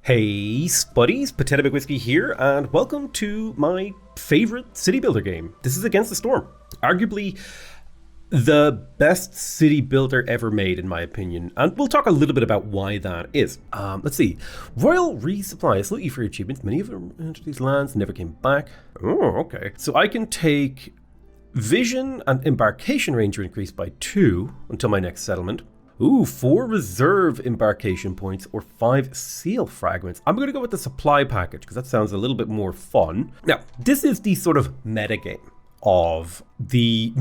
Hey Spuddies, Potato Big Whiskey here, and welcome to my favorite city builder game. This is Against the Storm. Arguably the best city builder ever made, in my opinion, and we'll talk a little bit about why that is. Let's see. Royal Resupply. I salute you for your achievements. Many of them entered these lands, never came back. Oh, okay. So I can take vision and embarkation range are increased by 2 until my next settlement. Ooh, 4 reserve embarkation points or 5 seal fragments. I'm going to go with the supply package because that sounds a little bit more fun. Now, this is the sort of metagame of the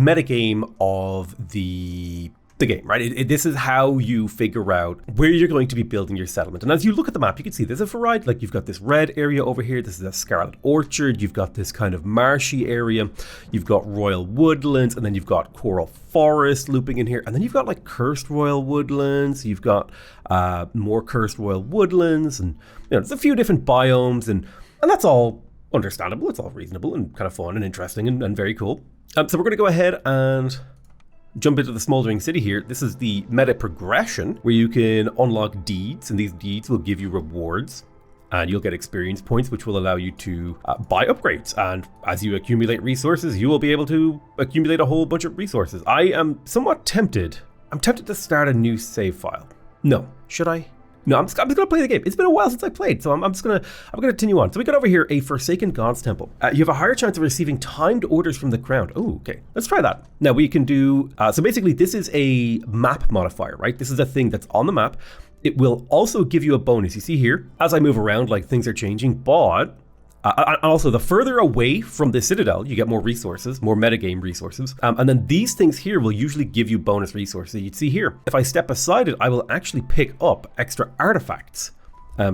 game, right? This is how you figure out where you're going to be building your settlement. And as you look at the map, you can see there's a variety. Like you've got this red area over here. This is a Scarlet Orchard. You've got this kind of marshy area. You've got Royal Woodlands, and then you've got Coral Forest looping in here. And then you've got like Cursed Royal Woodlands. You've got more Cursed Royal Woodlands, and there's a few different biomes, and that's all understandable. It's all reasonable and kind of fun and interesting and very cool. So we're going to go ahead and jump into the Smoldering City here. This is the meta progression where you can unlock deeds, and these deeds will give you rewards, and you'll get experience points, which will allow you to buy upgrades. And as you accumulate resources, you will be able to accumulate a whole bunch of resources. I am somewhat tempted. I'm tempted to start a new save file. No, should I? No, I'm just gonna play the game. It's been a while since I played, so I'm gonna continue on. So we got over here a Forsaken Gods Temple. You have a higher chance of receiving timed orders from the crown. Oh, okay. Let's try that. Now we can do. So basically, this is a map modifier, right? This is a thing that's on the map. It will also give you a bonus. You see here, as I move around, like things are changing, but. Also, the further away from the Citadel, you get more resources, more metagame resources. And then these things here will usually give you bonus resources. You'd see here, if I step aside it, I will actually pick up extra artifacts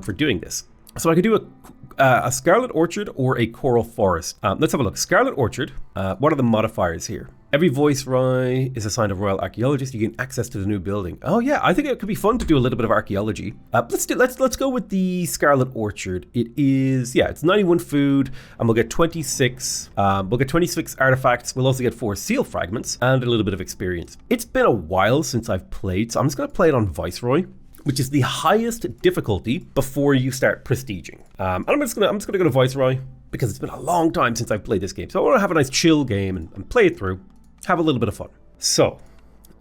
for doing this. So I could do a Scarlet Orchard or a Coral Forest. Let's have a look. Scarlet Orchard, what are the modifiers here? Every Viceroy is assigned a Royal Archaeologist. You gain access to the new building. Oh yeah, I think it could be fun to do a little bit of archaeology. Let's go with the Scarlet Orchard. It's 91 food, and we'll get 26. We'll get 26 artifacts. We'll also get 4 seal fragments and a little bit of experience. It's been a while since I've played, so I'm just gonna play it on Viceroy, which is the highest difficulty before you start prestiging. And I'm just gonna go to Viceroy because it's been a long time since I've played this game. So I want to have a nice chill game and play it through, have a little bit of fun. So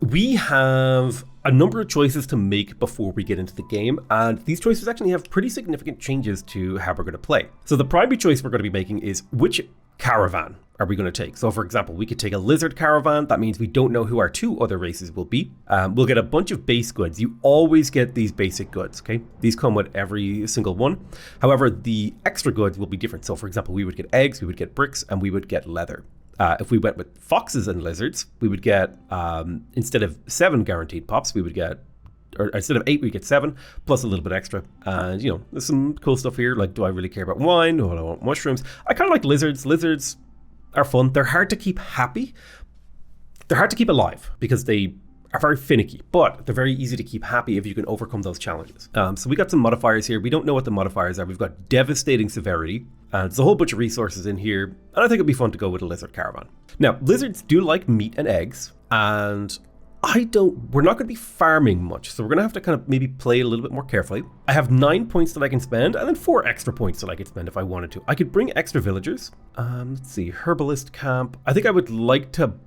we have a number of choices to make before we get into the game, and these choices actually have pretty significant changes to how we're going to play. So the primary choice we're going to be making is which caravan are we going to take? So for example, we could take a lizard caravan. That means we don't know who our 2 other races will be. We'll get a bunch of base goods. You always get these basic goods, okay? These come with every single one. However, the extra goods will be different. So for example, we would get eggs, we would get bricks, and we would get leather. If we went with foxes and lizards, we would get, instead of 7 guaranteed pops, we would get, or instead of 8, we get 7, plus a little bit extra. And, there's some cool stuff here, like, do I really care about wine? Or do I want mushrooms? I kind of like lizards. Lizards are fun. They're hard to keep happy. They're hard to keep alive because they are very finicky, but they're very easy to keep happy if you can overcome those challenges. So we got some modifiers here. We don't know what the modifiers are. We've got devastating severity, and there's a whole bunch of resources in here, and I think it'd be fun to go with a lizard caravan. Now, lizards do like meat and eggs, and we're not going to be farming much, so we're going to have to kind of maybe play a little bit more carefully. I have 9 points that I can spend, and then 4 extra points that I could spend if I wanted to. I could bring extra villagers. Let's see, herbalist camp. I think I would have liked to have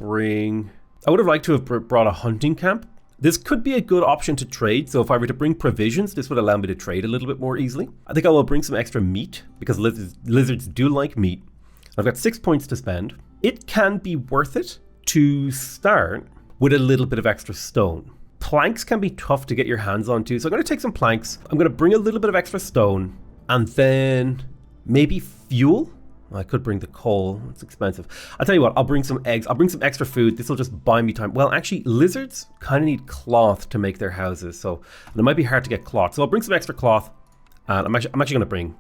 brought a hunting camp. This could be a good option to trade, so if I were to bring provisions, this would allow me to trade a little bit more easily. I think I will bring some extra meat, because lizards do like meat. I've got 6 points to spend. It can be worth it to start with a little bit of extra stone. Planks can be tough to get your hands on too, so I'm going to take some planks. I'm going to bring a little bit of extra stone, and then maybe fuel. I could bring the coal. It's expensive. I'll tell you what, I'll bring some eggs. I'll bring some extra food. This will just buy me time. Well, actually, lizards kind of need cloth to make their houses, so it might be hard to get cloth. So I'll bring some extra cloth, and I'm actually going to bring.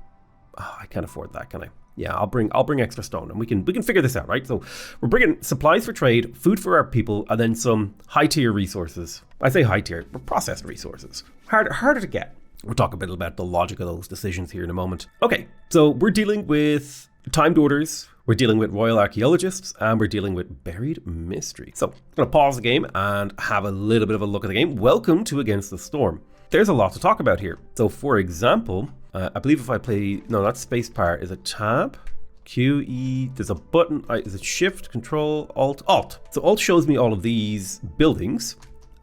Oh, I can't afford that, can I? Yeah, I'll bring extra stone, and we can figure this out, right? So we're bringing supplies for trade, food for our people, and then some high tier resources. I say high tier, but processed resources. Harder to get. We'll talk a bit about the logic of those decisions here in a moment. Okay, so we're dealing with timed orders, we're dealing with royal archaeologists, and we're dealing with buried mystery. So I'm going to pause the game and have a little bit of a look at the game. Welcome to Against the Storm. There's a lot to talk about here. So for example, I believe if I play, no, that's spacebar is a tab. Q, E, there's a button, is it Shift, Control, Alt? So Alt shows me all of these buildings.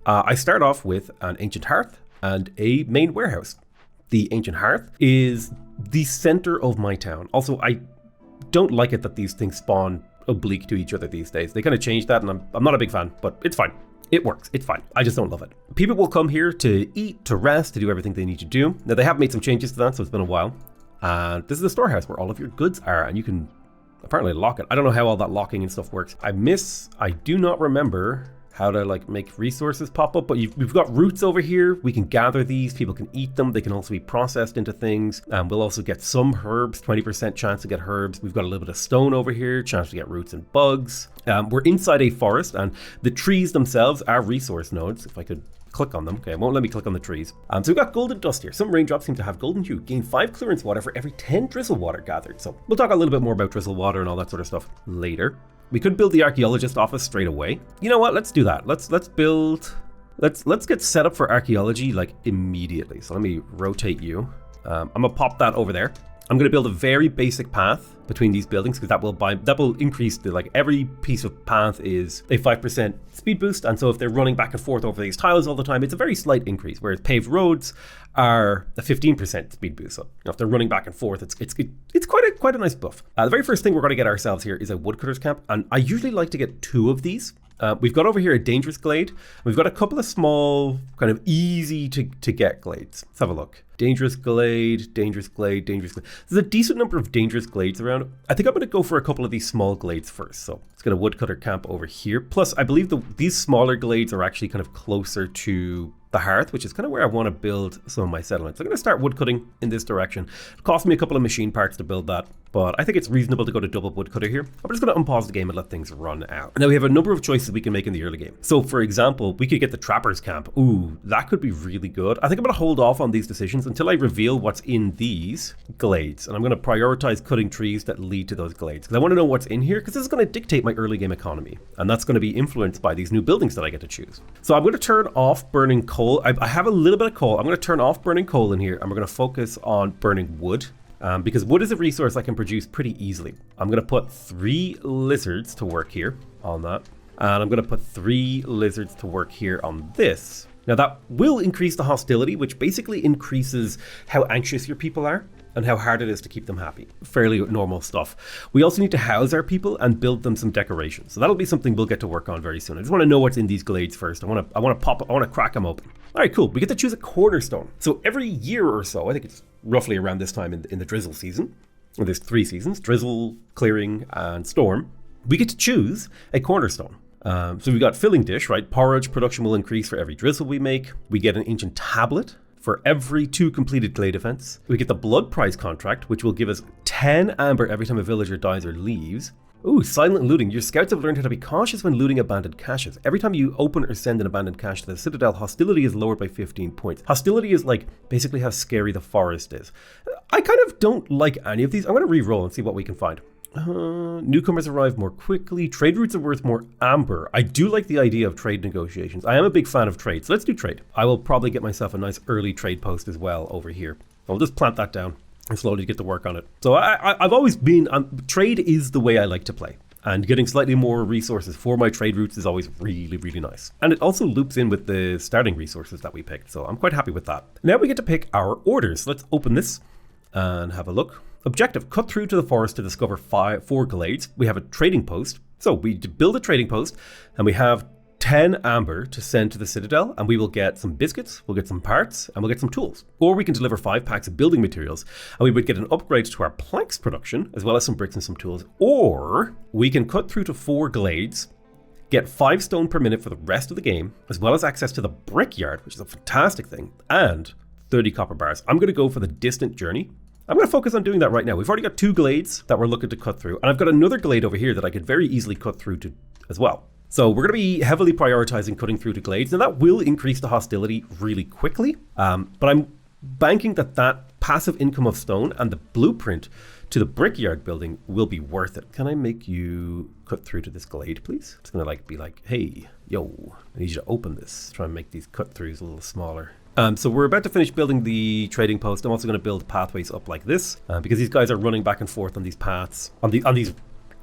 I start off with an ancient hearth and a main warehouse. The ancient hearth is the center of my town. Also, I don't like it that these things spawn oblique to each other these days. They kind of changed that, and I'm not a big fan, but it's fine. It works, it's fine. I just don't love it. People will come here to eat, to rest, to do everything they need to do. Now, they have made some changes to that, so it's been a while. And this is the storehouse where all of your goods are, and you can apparently lock it. I don't know how all that locking and stuff works. I do not remember how to like make resources pop up, but we've got roots over here. We can gather these, people can eat them. They can also be processed into things. We'll also get some herbs, 20% chance to get herbs. We've got a little bit of stone over here, chance to get roots and bugs. We're inside a forest, and the trees themselves are resource nodes. If I could click on them. Okay, it won't let me click on the trees. So we've got golden dust here. Some raindrops seem to have golden hue. Gain 5 clearance water for every 10 drizzle water gathered. So we'll talk a little bit more about drizzle water and all that sort of stuff later. We could build the archaeologist office straight away. You know what? Let's do that. Let's get set up for archaeology like immediately. So let me rotate you. I'm gonna pop that over there. I'm going to build a very basic path between these buildings because that will increase every piece of path is a 5% speed boost, and so if they're running back and forth over these tiles all the time, it's a very slight increase. Whereas paved roads are a 15% speed boost. So if they're running back and forth, it's quite a nice buff. The very first thing we're going to get ourselves here is a woodcutter's camp, and I usually like to get 2 of these. We've got over here a dangerous glade. We've got a couple of small, kind of easy to get glades. Let's have a look. Dangerous glade, dangerous glade, dangerous glade. There's a decent number of dangerous glades around. I think I'm going to go for a couple of these small glades first. So let's get a woodcutter camp over here. Plus, I believe these smaller glades are actually kind of closer to the hearth, which is kind of where I want to build some of my settlements. So I'm going to start woodcutting in this direction. It cost me a couple of machine parts to build that, but I think it's reasonable to go to double woodcutter here. I'm just going to unpause the game and let things run out. Now we have a number of choices we can make in the early game. So for example, we could get the trapper's camp. Ooh, that could be really good. I think I'm going to hold off on these decisions until I reveal what's in these glades. And I'm going to prioritize cutting trees that lead to those glades because I want to know what's in here, because this is going to dictate my early game economy. And that's going to be influenced by these new buildings that I get to choose. So I'm going to turn off burning coal. I have a little bit of coal. I'm going to turn off burning coal in here, and we're going to focus on burning wood. Because wood is a resource I can produce pretty easily. I'm going to put 3 lizards to work here on that. And I'm going to put 3 lizards to work here on this. Now that will increase the hostility, which basically increases how anxious your people are and how hard it is to keep them happy. Fairly normal stuff. We also need to house our people and build them some decorations. So that'll be something we'll get to work on very soon. I just want to know what's in these glades first. I want to crack them open. All right, cool. We get to choose a cornerstone. So every year or so, I think it's roughly around this time in the drizzle season, and there's 3 seasons, drizzle, clearing, and storm, we get to choose a cornerstone. So we've got filling dish, right? Porridge production will increase for every drizzle we make. We get an ancient tablet for every 2 completed glade events. We get the blood prize contract, which will give us 10 amber every time a villager dies or leaves. Ooh, silent looting. Your scouts have learned how to be cautious when looting abandoned caches. Every time you open or send an abandoned cache to the Citadel, hostility is lowered by 15 points. Hostility is like basically how scary the forest is. I kind of don't like any of these. I'm going to re-roll and see what we can find. Newcomers arrive more quickly. Trade routes are worth more amber. I do like the idea of trade negotiations. I am a big fan of trade, so let's do trade. I will probably get myself a nice early trade post as well over here. I'll just plant that down and slowly get to work on it. So I've always been, trade is the way I like to play. And getting slightly more resources for my trade routes is always really, really nice. And it also loops in with the starting resources that we picked. So I'm quite happy with that. Now we get to pick our orders. Let's open this and have a look. Objective, cut through to the forest to discover 4 glades. We have a trading post. So we build a trading post and we have 10 amber to send to the Citadel, and we will get some biscuits, we'll get some parts, and we'll get some tools. Or we can deliver 5 packs of building materials, and we would get an upgrade to our planks production, as well as some bricks and some tools. Or we can cut through to 4 glades, get 5 stone per minute for the rest of the game, as well as access to the brickyard, which is a fantastic thing, and 30 copper bars. I'm going to go for the distant journey. I'm going to focus on doing that right now. We've already got 2 glades that we're looking to cut through, and I've got another glade over here that I could very easily cut through to as well. So we're going to be heavily prioritizing cutting through to glades, and that will increase the hostility really quickly. But I'm banking that passive income of stone and the blueprint to the brickyard building will be worth it. Can I make you cut through to this glade, please? It's going to be like, hey, yo, I need you to open this. Try and make these cut throughs a little smaller. So we're about to finish building the trading post. I'm also going to build pathways up like this because these guys are running back and forth on these paths, on these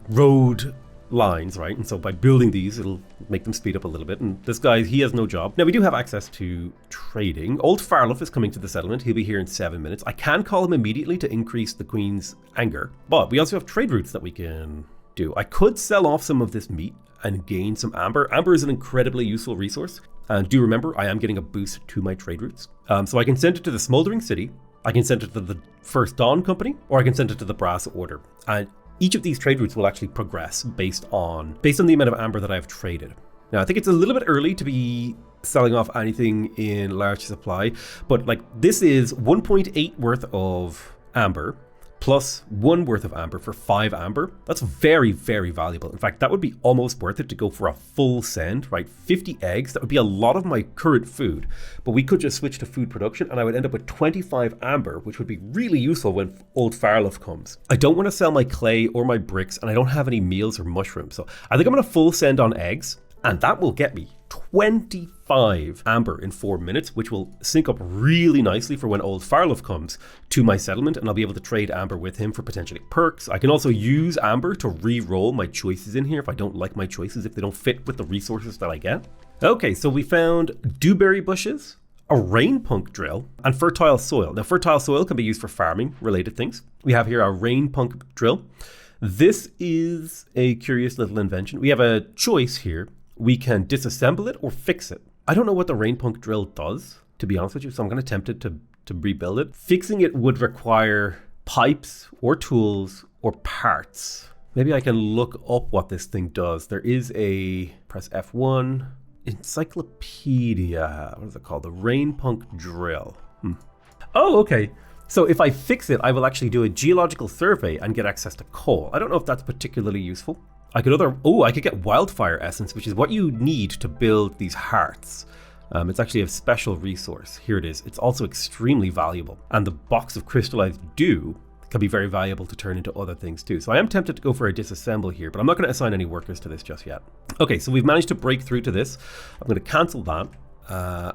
road lines, right? And so by building these, it'll make them speed up a little bit. And this guy, he has no job. Now we do have access to trading. Old Farlough is coming to the settlement. He'll be here in 7 minutes. I can call him immediately to increase the Queen's anger, but we also have trade routes that we can do. I could sell off some of this meat and gain some amber. Amber is an incredibly useful resource. And do remember, I am getting a boost to my trade routes. So I can send it to the Smoldering City, I can send it to the First Dawn Company, or I can send it to the Brass Order. And each of these trade routes will actually progress based on the amount of amber that I've traded. Now, I think it's a little bit early to be selling off anything in large supply, but like this is 1.8 worth of amber, plus 1 worth of amber for 5 amber. That's very, very valuable. In fact, that would be almost worth it to go for a full send, right? 50 eggs, that would be a lot of my current food, but we could just switch to food production and I would end up with 25 amber, which would be really useful when Old Farlough comes. I don't want to sell my clay or my bricks and I don't have any meals or mushrooms. So I think I'm going to full send on eggs and that will get me 25 amber in 4 minutes, which will sync up really nicely for when Old Farlough comes to my settlement, and I'll be able to trade amber with him for potentially perks. I can also use amber to re-roll my choices in here if I don't like my choices, if they don't fit with the resources that I get. Okay, so we found dewberry bushes, a rain punk drill, and fertile soil. Now, fertile soil can be used for farming related things. We have here a rain punk drill. This is a curious little invention. We have a choice here. We can disassemble it or fix it. I don't know what the rain punk drill does, to be honest with you, so I'm going to attempt it to rebuild it. Fixing it would require pipes or tools or parts. Maybe I can look up what this thing does. There is press F1, encyclopedia, what is it called? The rain punk drill. Oh, okay. So if I fix it, I will actually do a geological survey and get access to coal. I don't know if that's particularly useful. I could get wildfire essence, which is what you need to build these hearts. It's actually a special resource. Here it is. It's also extremely valuable. And the box of crystallized dew can be very valuable to turn into other things too. So I am tempted to go for a disassemble here, but I'm not going to assign any workers to this just yet. Okay, so we've managed to break through to this. I'm going to cancel that. I'm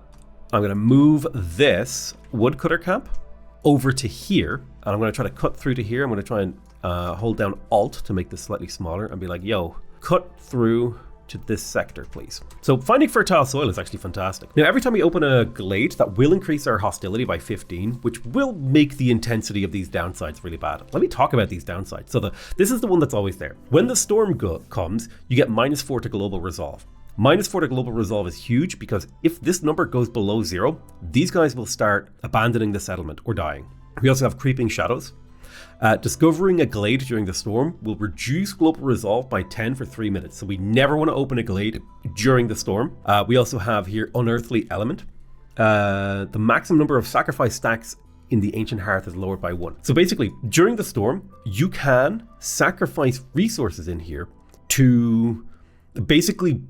going to move this woodcutter camp over to here. And I'm going to try to cut through to here. I'm going to try and hold down Alt to make this slightly smaller and be like, yo, cut through to this sector, please. So finding fertile soil is actually fantastic. Now, every time we open a glade, that will increase our hostility by 15, which will make the intensity of these downsides really bad. Let me talk about these downsides. So this is the one that's always there. When the storm comes, you get -4 to global resolve. -4 to global resolve is huge because if this number goes below 0, these guys will start abandoning the settlement or dying. We also have creeping shadows. Discovering a glade during the storm will reduce global resolve by 10 for 3 minutes. So we never want to open a glade during the storm. We also have here Unearthly Element. The maximum number of sacrifice stacks in the Ancient Hearth is lowered by 1. So basically, during the storm, you can sacrifice resources in here to basically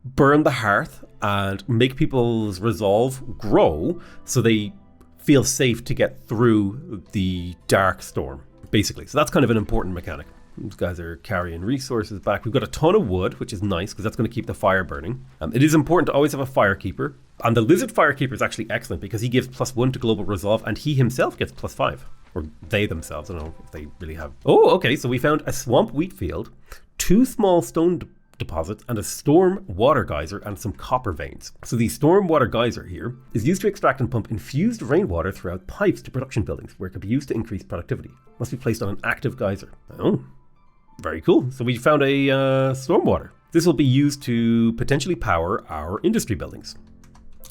burn the hearth and make people's resolve grow so they feel safe to get through the dark storm, basically. So that's kind of an important mechanic. These guys are carrying resources back. We've got a ton of wood, which is nice because that's going to keep the fire burning. It is important to always have a firekeeper. And the lizard firekeeper is actually excellent because he gives +1 to global resolve and he himself gets +5. Or they themselves, I don't know if they really have. Oh, okay, so we found a swamp wheat field, 2 small stone deposits and a storm water geyser and some copper veins. So the storm water geyser here is used to extract and pump infused rainwater throughout pipes to production buildings where it can be used to increase productivity. Must be placed on an active geyser. Oh, very cool. So we found a storm water. This will be used to potentially power our industry buildings.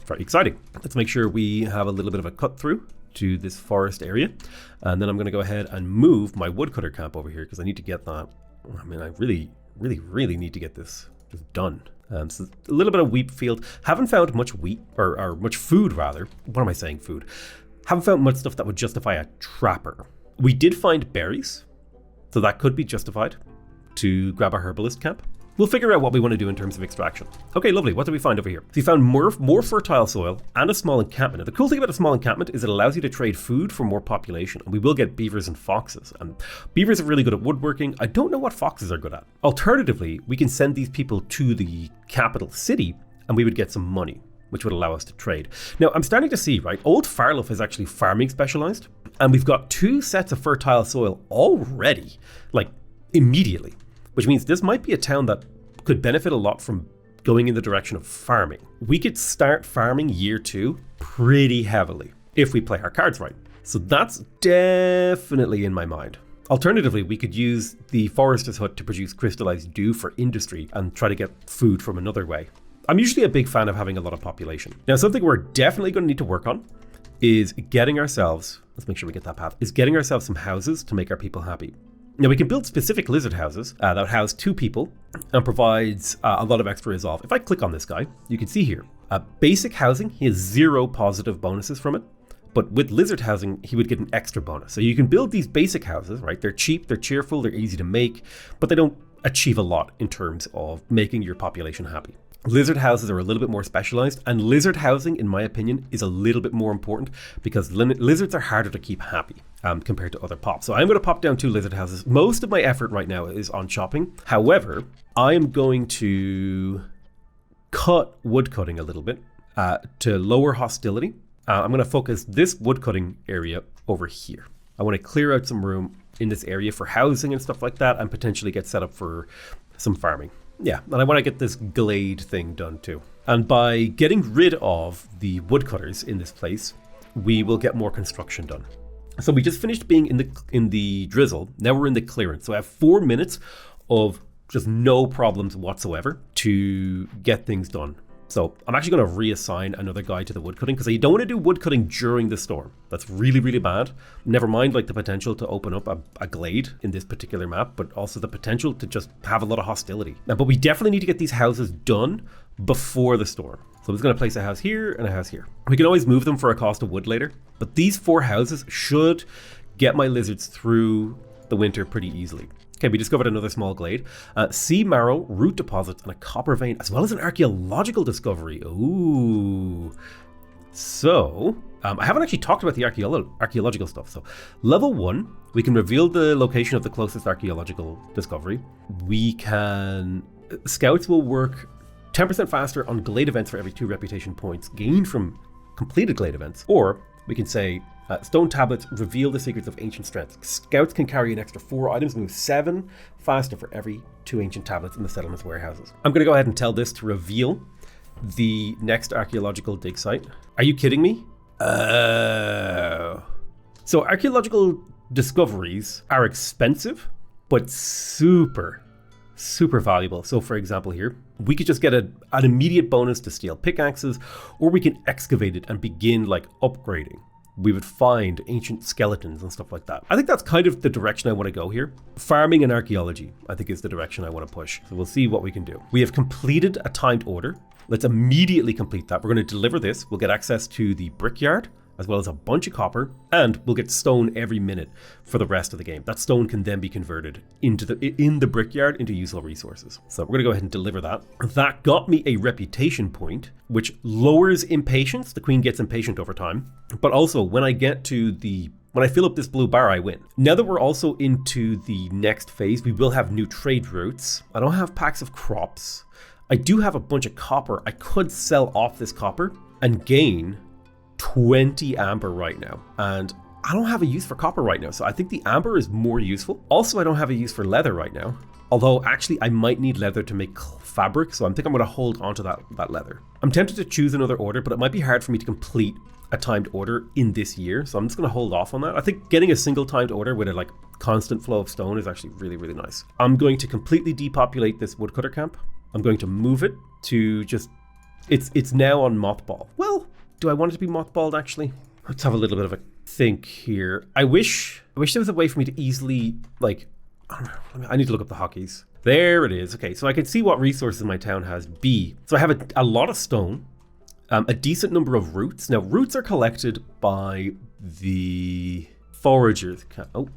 Very exciting. Let's make sure we have a little bit of a cut through to this forest area. And then I'm going to go ahead and move my woodcutter camp over here because I need to get that. I mean, I really need to get this done. So a little bit of wheat field. Haven't found much wheat, or much food rather. What am I saying, food? Haven't found much stuff that would justify a trapper. We did find berries, so that could be justified to grab a herbalist camp. We'll figure out what we want to do in terms of extraction. Okay, lovely. What did we find over here? So we found more fertile soil and a small encampment. Now, the cool thing about a small encampment is it allows you to trade food for more population, and we will get beavers and foxes. And beavers are really good at woodworking. I don't know what foxes are good at. Alternatively, we can send these people to the capital city, and we would get some money. which would allow us to trade. Now, I'm starting to see, right, Old Farlough is actually farming specialized, and we've got 2 sets of fertile soil already, like immediately, which means this might be a town that could benefit a lot from going in the direction of farming. We could start farming year 2 pretty heavily if we play our cards right. So that's definitely in my mind. Alternatively, we could use the Forester's Hut to produce crystallized dew for industry and try to get food from another way. I'm usually a big fan of having a lot of population. Now, something we're definitely going to need to work on is getting ourselves, let's make sure we get that path, is getting ourselves some houses to make our people happy. Now, we can build specific lizard houses that house 2 people and provides a lot of extra resolve. If I click on this guy, you can see here, basic housing, he has 0 positive bonuses from it. But with lizard housing, he would get an extra bonus. So you can build these basic houses, right? They're cheap, they're cheerful, they're easy to make, but they don't achieve a lot in terms of making your population happy. Lizard houses are a little bit more specialized, and lizard housing, in my opinion, is a little bit more important because lizards are harder to keep happy compared to other pops. So I'm going to pop down 2 lizard houses. Most of my effort right now is on shopping. However, I am going to cut wood cutting a little bit to lower hostility. I'm going to focus this woodcutting area over here. I want to clear out some room in this area for housing and stuff like that, and potentially get set up for some farming. Yeah, and I want to get this glade thing done too. And by getting rid of the woodcutters in this place, we will get more construction done. So we just finished being in the drizzle. Now we're in the clearance. So I have 4 minutes of just no problems whatsoever to get things done. So I'm actually going to reassign another guy to the woodcutting because you don't want to do woodcutting during the storm. That's really, really bad. Never mind like the potential to open up a glade in this particular map, but also the potential to just have a lot of hostility. But we definitely need to get these houses done before the storm. So I'm just going to place a house here and a house here. We can always move them for a cost of wood later, but these 4 houses should get my lizards through the winter pretty easily. Okay, we discovered another small glade. Sea marrow, root deposits, and a copper vein, as well as an archaeological discovery. Ooh. So, I haven't actually talked about the archaeological stuff. So, level 1, we can reveal the location of the closest archaeological discovery. We can... Scouts will work 10% faster on glade events for every 2 reputation points gained from completed glade events. Or, we can say... stone tablets reveal the secrets of ancient strength. Scouts can carry an extra 4 items, move 7 faster for every 2 ancient tablets in the settlement's warehouses. I'm going to go ahead and tell this to reveal the next archaeological dig site. Are you kidding me? So archaeological discoveries are expensive, but super valuable. So for example here, we could just get an immediate bonus to steel pickaxes, or we can excavate it and begin like upgrading. We would find ancient skeletons and stuff like that. I think that's kind of the direction I want to go here. Farming and archaeology, I think, is the direction I want to push. So we'll see what we can do. We have completed a timed order. Let's immediately complete that. We're going to deliver this. We'll get access to the brickyard, as well as a bunch of copper, and we'll get stone every minute for the rest of the game. That stone can then be converted in the brickyard into useful resources. So we're going to go ahead and deliver that. That got me a reputation point, which lowers impatience. The queen gets impatient over time, but also when I fill up this blue bar, I win. Now that we're also into the next phase, we will have new trade routes. I don't have packs of crops. I do have a bunch of copper. I could sell off this copper and gain 20 amber right now, and I don't have a use for copper right now, so I think the amber is more useful. Also, I don't have a use for leather right now, although actually I might need leather to make fabric, so I think I'm going to hold onto that leather. I'm tempted to choose another order, but it might be hard for me to complete a timed order in this year, so I'm just going to hold off on that. I think getting a single timed order with a like constant flow of stone is actually really, really nice. I'm going to completely depopulate this woodcutter camp. I'm going to move it to just, it's now on mothball. Well, do I want it to be mothballed actually? Let's have a little bit of a think here. I wish there was a way for me to easily, like, I don't know, I need to look up the hotkeys. There it is. Okay, so I can see what resources my town has. B. So I have a lot of stone, a decent number of roots. Now, roots are collected by the foragers camp. Oh,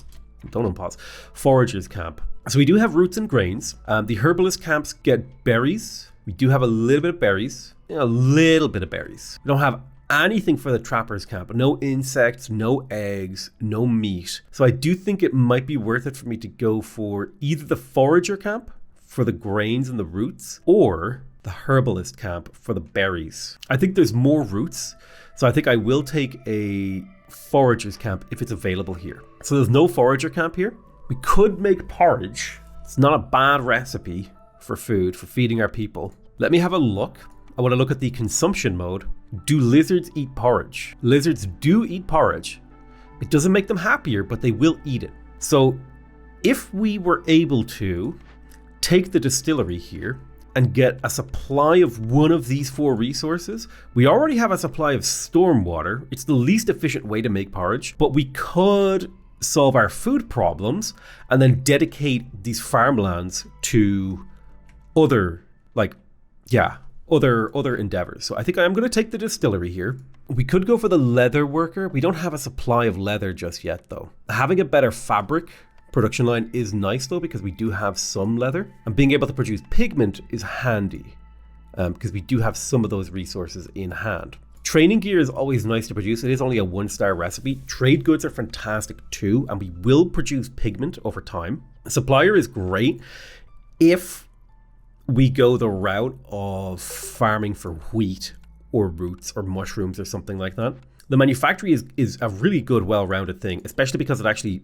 don't unpause. Foragers camp. So we do have roots and grains. The herbalist camps get berries. We do have a little bit of berries. A little bit of berries. We don't have anything for the trappers camp. No insects, no eggs, no meat. So I do think it might be worth it for me to go for either the forager camp for the grains and the roots, or the herbalist camp for the berries. I think there's more roots, so I think I will take a forager's camp if it's available here. So there's no forager camp here. We could make porridge. It's not a bad recipe for food, for feeding our people. Let me have a look. I want to look at the consumption mode. Do lizards eat porridge? Lizards do eat porridge. It doesn't make them happier, but they will eat it. So if we were able to take the distillery here and get a supply of one of these 4 resources, we already have a supply of stormwater. It's the least efficient way to make porridge, but we could solve our food problems and then dedicate these farmlands to other endeavors. So I think I'm going to take the distillery here. We could go for the leather worker. We don't have a supply of leather just yet though. Having a better fabric production line is nice though, because we do have some leather, and being able to produce pigment is handy because we do have some of those resources in hand. Training gear is always nice to produce. It is only a 1-star recipe. Trade goods are fantastic too, and we will produce pigment over time. Supplier is great if we go the route of farming for wheat or roots or mushrooms or something like that. The manufactory is a really good, well-rounded thing, especially because it actually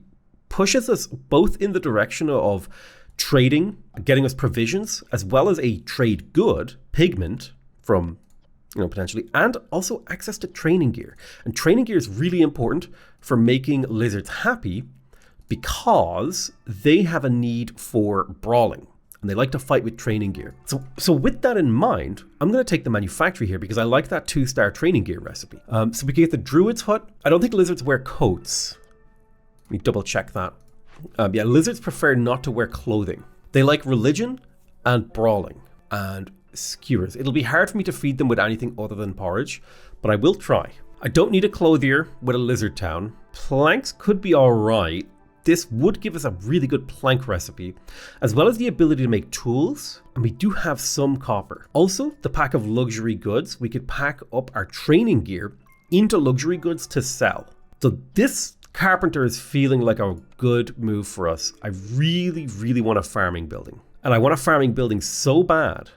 pushes us both in the direction of trading, getting us provisions, as well as a trade good, pigment from, potentially, and also access to training gear. And training gear is really important for making lizards happy because they have a need for brawling and they like to fight with training gear. So with that in mind, I'm going to take the manufactory here because I like that 2-star training gear recipe. So we can get the druid's hut. I don't think lizards wear coats. Let me double check that. Lizards prefer not to wear clothing. They like religion and brawling and skewers. It'll be hard for me to feed them with anything other than porridge, but I will try. I don't need a clothier with a lizard town. Planks could be all right. This would give us a really good plank recipe, as well as the ability to make tools, and we do have some copper. Also, the pack of luxury goods, we could pack up our training gear into luxury goods to sell. So this carpenter is feeling like a good move for us. I really, really want a farming building. And I want a farming building so bad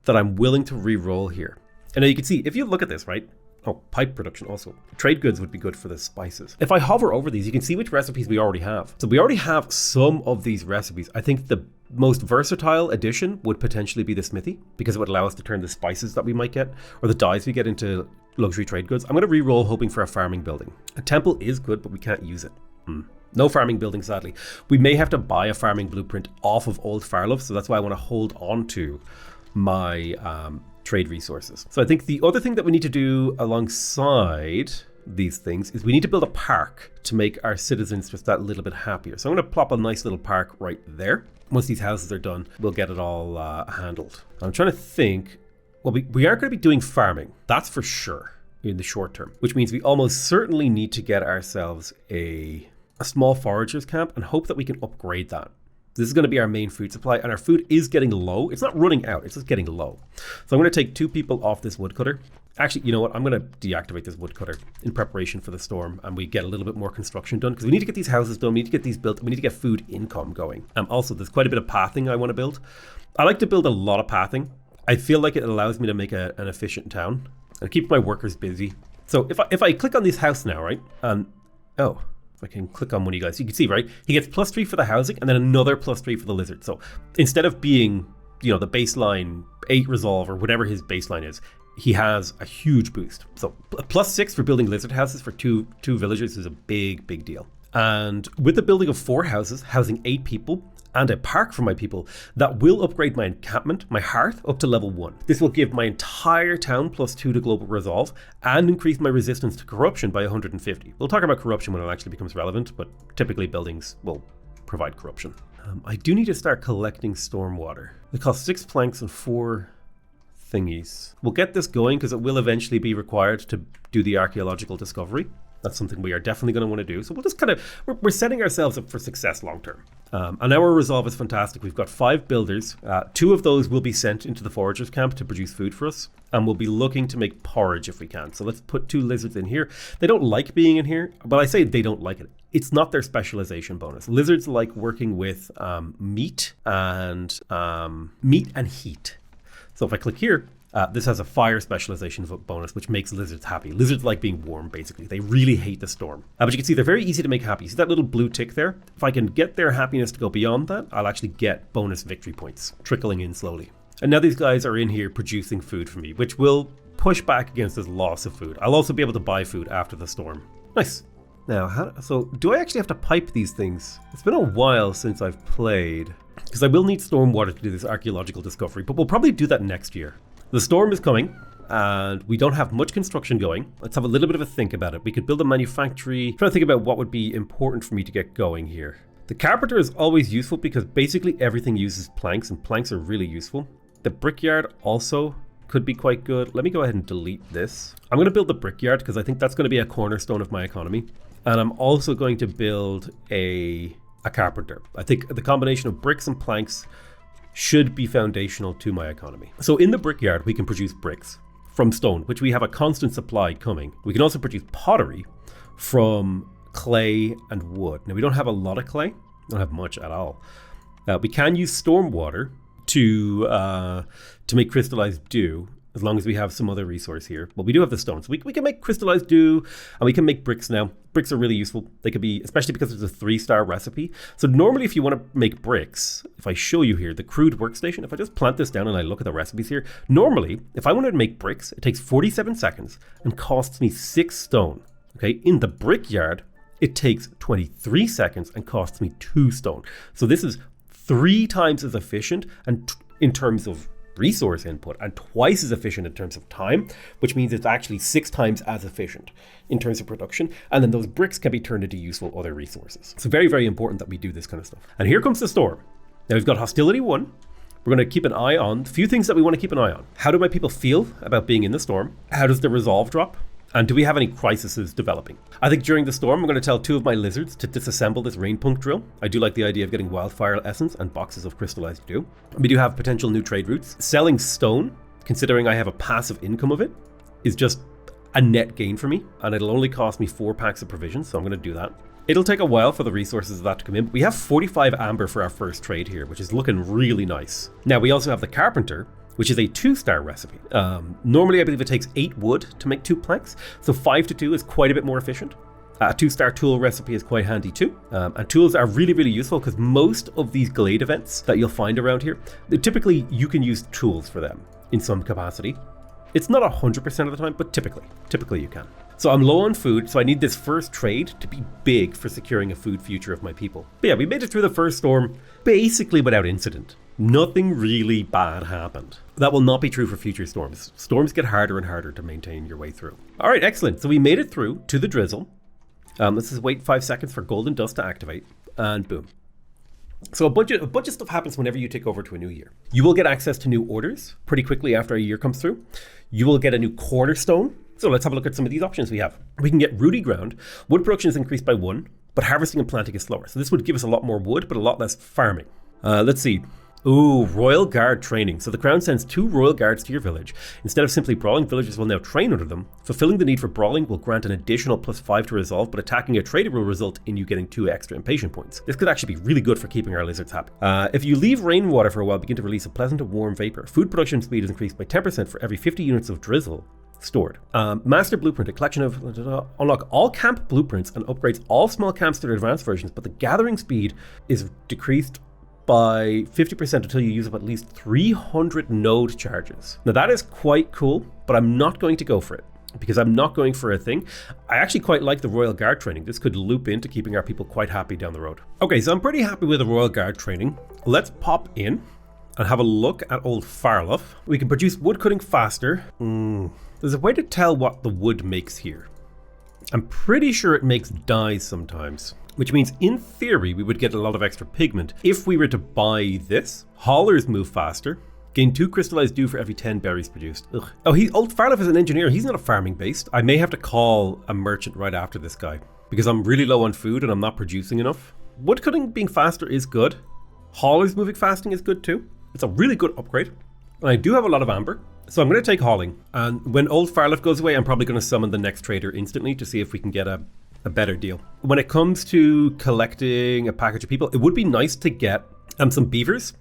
that I'm willing to re-roll here. And now you can see, if you look at this, right? Oh, pipe production also. Trade goods would be good for the spices. If I hover over these, you can see which recipes we already have. So we already have some of these recipes. I think the most versatile addition would potentially be the smithy, because it would allow us to turn the spices that we might get, or the dyes we get, into luxury trade goods. I'm going to re-roll hoping for a farming building. A temple is good, but we can't use it. No farming building, sadly. We may have to buy a farming blueprint off of Old Farlove, so that's why I want to hold on to my trade resources. So I think the other thing that we need to do alongside these things is we need to build a park to make our citizens just that little bit happier. So I'm going to plop a nice little park right there. Once these houses are done, we'll get it all handled. I'm trying to think. Well, we aren't going to be doing farming, that's for sure, in the short term, which means we almost certainly need to get ourselves a small foragers camp and hope that we can upgrade that. This is going to be our main food supply, and our food is getting low. It's not running out, it's just getting low. So I'm going to take 2 people off this woodcutter. Actually, you know what? I'm going to deactivate this woodcutter in preparation for the storm, and we get a little bit more construction done, because we need to get these houses done, we need to get these built, we need to get food income going. Also, there's quite a bit of pathing I want to build. I like to build a lot of pathing. I feel like it allows me to make an efficient town and keep my workers busy. So if I click on this house now, right? I can click on one of you guys. You can see, right? He gets +3 for the housing and then another +3 for the lizard. So instead of being, the baseline 8 resolve or whatever his baseline is, he has a huge boost. So +6 for building lizard houses for two villagers is a big, big deal. And with the building of 4 houses, housing 8 people, and a park for my people, that will upgrade my encampment, my hearth, up to level 1. This will give my entire town +2 to global resolve and increase my resistance to corruption by 150. We'll talk about corruption when it actually becomes relevant, but typically buildings will provide corruption. I do need to start collecting stormwater. It costs 6 planks and 4 thingies. We'll get this going because it will eventually be required to do the archaeological discovery. That's something we are definitely going to want to do. So we'll just we're setting ourselves up for success long term. And our resolve is fantastic. We've got 5 builders. 2 of those will be sent into the foragers camp to produce food for us. And we'll be looking to make porridge if we can. So let's put 2 lizards in here. They don't like being in here, but I say they don't like it. It's not their specialization bonus. Lizards like working with meat and heat. So So if I click here, this has a fire specialization bonus, which makes lizards happy. Lizards like being warm, basically. They really hate the storm. But you can see they're very easy to make happy. See that little blue tick there? If I can get their happiness to go beyond that, I'll actually get bonus victory points trickling in slowly. And now these guys are in here producing food for me, which will push back against this loss of food. I'll also be able to buy food after the storm. Nice. Now, so do I actually have to pipe these things? It's been a while since I've played, because I will need stormwater to do this archaeological discovery, but we'll probably do that next year. The storm is coming, and we don't have much construction going. Let's have a little bit of a think about it. We could build a manufactory. I'm trying to think about what would be important for me to get going here. The carpenter is always useful because basically everything uses planks, and planks are really useful. The brickyard also could be quite good. Let me go ahead and delete this. I'm going to build the brickyard because I think that's going to be a cornerstone of my economy. And I'm also going to build a carpenter. I think the combination of bricks and planks should be foundational to my economy. So in the brickyard, we can produce bricks from stone, which we have a constant supply coming. We can also produce pottery from clay and wood. Now we don't have a lot of clay. We don't have much at all. We can use stormwater to make crystallized dew, as long as we have some other resource here. But we do have the stones. We can make crystallized dew, and we can make bricks now. Bricks are really useful. They could be, especially because it's a 3-star recipe. So normally if you want to make bricks, if I show you here, the crude workstation, if I just plant this down and I look at the recipes here, normally if I wanted to make bricks, it takes 47 seconds and costs me 6 stone. Okay, in the brickyard, it takes 23 seconds and costs me 2 stone. So this is 3 times as efficient and in terms of resource input, and twice as efficient in terms of time, which means it's actually 6 times as efficient in terms of production. And then those bricks can be turned into useful other resources. So very, very important that we do this kind of stuff. And here comes the storm. Now we've got hostility 1. We're going to keep an eye on a few things that we want to keep an eye on. How do my people feel about being in the storm? How does the resolve drop? And do we have any crises developing? I think during the storm, I'm going to tell 2 of my lizards to disassemble this rain punk drill. I do like the idea of getting wildfire essence and boxes of crystallized dew. We do have potential new trade routes. Selling stone, considering I have a passive income of it, is just a net gain for me. And it'll only cost me 4 packs of provisions, so I'm going to do that. It'll take a while for the resources of that to come in. But we have 45 amber for our first trade here, which is looking really nice. Now, we also have the carpenter, which is a 2-star recipe. Normally, I believe it takes 8 wood to make 2 planks, so 5 to 2 is quite a bit more efficient. A 2-star tool recipe is quite handy too. And tools are really, really useful because most of these glade events that you'll find around here, typically you can use tools for them in some capacity. It's not 100% of the time, but typically you can. So I'm low on food, so I need this first trade to be big for securing a food future of my people. But yeah, we made it through the first storm basically without incident. Nothing really bad happened. That will not be true for future storms. Storms get harder and harder to maintain your way through. All right, excellent. So we made it through to the drizzle. Let's just wait 5 seconds for golden dust to activate, and boom. So a bunch of stuff happens whenever you take over to a new year. You will get access to new orders pretty quickly after a year comes through. You will get a new cornerstone. So let's have a look at some of these options we have. We can get rooty ground. Wood production is increased by 1, but harvesting and planting is slower. So this would give us a lot more wood, but a lot less farming. Let's see. Ooh, Royal Guard training. So the Crown sends 2 Royal Guards to your village. Instead of simply brawling, villagers will now train under them. Fulfilling the need for brawling will grant an additional +5 to resolve, but attacking a trader will result in you getting 2 extra impatient points. This could actually be really good for keeping our lizards happy. If you leave rainwater for a while, begin to release a pleasant and warm vapor. Food production speed is increased by 10% for every 50 units of drizzle stored. Master Blueprint, a collection of unlock all camp blueprints and upgrades all small camps to their advanced versions, but the gathering speed is decreased by 50% until you use up at least 300 node charges. Now that is quite cool, but I'm not going to go for it because I'm not going for a thing. I actually quite like the Royal Guard training. This could loop into keeping our people quite happy down the road. Okay, so I'm pretty happy with the Royal Guard training. Let's pop in and have a look at old Farlough. We can produce wood cutting faster. There's a way to tell what the wood makes here. I'm pretty sure it makes dyes sometimes, which means in theory we would get a lot of extra pigment if we were to buy this. Haulers move faster. Gain 2 crystallized dew for every 10 berries produced. Ugh. Oh, old Farlough is an engineer. He's not a farming based. I may have to call a merchant right after this guy because I'm really low on food and I'm not producing enough. Wood cutting being faster is good. Haulers moving fasting is good too. It's a really good upgrade. And I do have a lot of amber. So I'm going to take hauling. And when old Farlough goes away, I'm probably going to summon the next trader instantly to see if we can get a better deal. When it comes to collecting a package of people, it would be nice to get some beavers.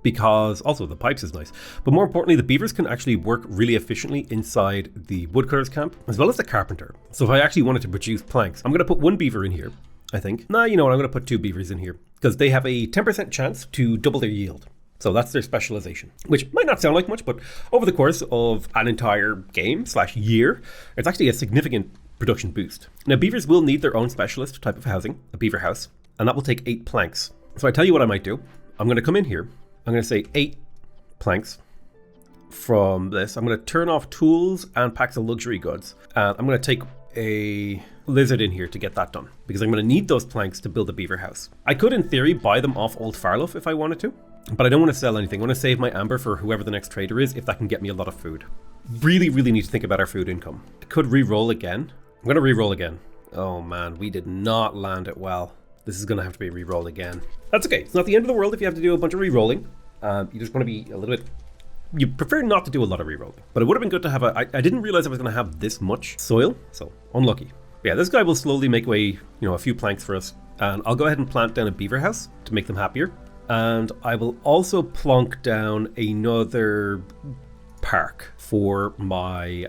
because also the pipes is nice. But more importantly, the beavers can actually work really efficiently inside the woodcutter's camp, as well as the carpenter. So if I actually wanted to produce planks, I'm going to put one beaver in here, I think. Nah, you know what, I'm going to put 2 beavers in here, because they have a 10% chance to double their yield. So that's their specialization, which might not sound like much, but over the course of an entire game/year, it's actually a significant production boost. Now, beavers will need their own specialist type of housing, a beaver house, and that will take 8 planks. So I tell you what I might do. I'm going to come in here. I'm going to say 8 planks from this. I'm going to turn off tools and packs of luxury goods. And I'm going to take a lizard in here to get that done, because I'm going to need those planks to build a beaver house. I could, in theory, buy them off Old Farlough if I wanted to, but I don't want to sell anything. I want to save my amber for whoever the next trader is, if that can get me a lot of food. Really, really need to think about our food income. I could re-roll again. I'm going to re-roll again. Oh man, we did not land it well. This is going to have to be re-rolled again. That's okay. It's not the end of the world if you have to do a bunch of re-rolling. You just want to be a little bit... You prefer not to do a lot of re-rolling. But it would have been good to have a... I didn't realize I was going to have this much soil, so unlucky. But yeah, this guy will slowly make away, a few planks for us. And I'll go ahead and plant down a beaver house to make them happier. And I will also plonk down another park for my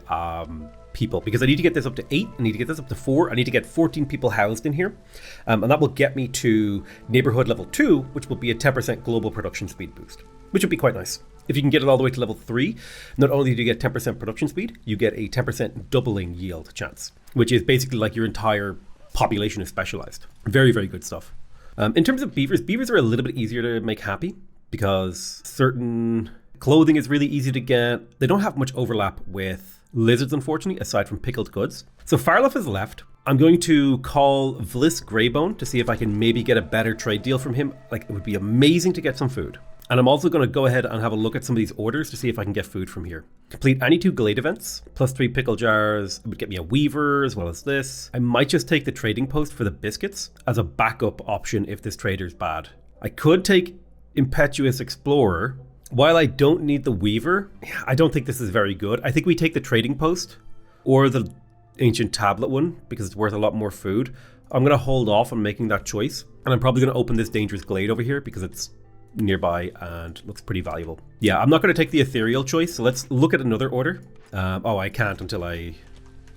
people, because I need to get this up to 8, I need to get this up to 4, I need to get 14 people housed in here, and that will get me to neighborhood level 2, which will be a 10% global production speed boost, which would be quite nice. If you can get it all the way to level 3, not only do you get 10% production speed, you get a 10% doubling yield chance, which is basically like your entire population is specialized. Very, very good stuff. In terms of beavers are a little bit easier to make happy, because certain clothing is really easy to get. They don't have much overlap with lizards, unfortunately, aside from pickled goods. So Farlough is left. I'm going to call Vliss Greybone to see if I can maybe get a better trade deal from him. Like, it would be amazing to get some food. And I'm also going to go ahead and have a look at some of these orders to see if I can get food from here. Complete any 2 Glade events, plus 3 pickle jars. It would get me a weaver as well as this. I might just take the trading post for the biscuits as a backup option if this trader's bad. I could take Impetuous Explorer. While I don't need the weaver, I don't think this is very good. I think we take the trading post or the ancient tablet one, because it's worth a lot more food. I'm going to hold off on making that choice. And I'm probably going to open this dangerous glade over here because it's nearby and looks pretty valuable. Yeah, I'm not going to take the ethereal choice. So let's look at another order. I can't until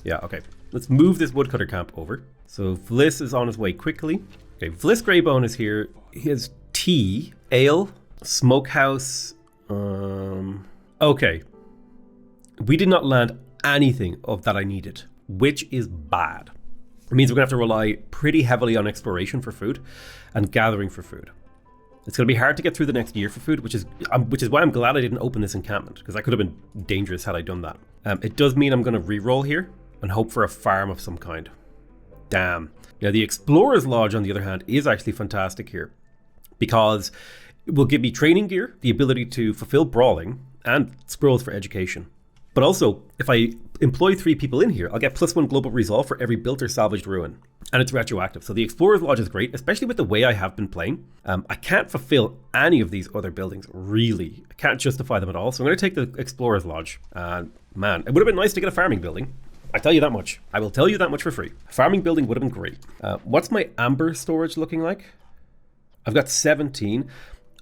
yeah, okay. Let's move this woodcutter camp over. So Vliss is on his way quickly. Okay, Vliss Greybone is here. He has tea, ale, smokehouse. Okay. We did not land anything of that I needed, which is bad. It means we're gonna have to rely pretty heavily on exploration for food and gathering for food. It's gonna be hard to get through the next year for food, which is why I'm glad I didn't open this encampment, because that could have been dangerous had I done that. It does mean I'm gonna re-roll here and hope for a farm of some kind. Damn. Now the Explorer's Lodge, on the other hand, is actually fantastic here, because it will give me training gear, the ability to fulfill brawling, and scrolls for education. But also, if I employ 3 people in here, I'll get +1 global resolve for every built or salvaged ruin. And it's retroactive. So the Explorer's Lodge is great, especially with the way I have been playing. I can't fulfill any of these other buildings, really. I can't justify them at all. So I'm going to take the Explorer's Lodge. And man, it would have been nice to get a farming building. I tell you that much. I will tell you that much for free. A farming building would have been great. What's my amber storage looking like? I've got 17.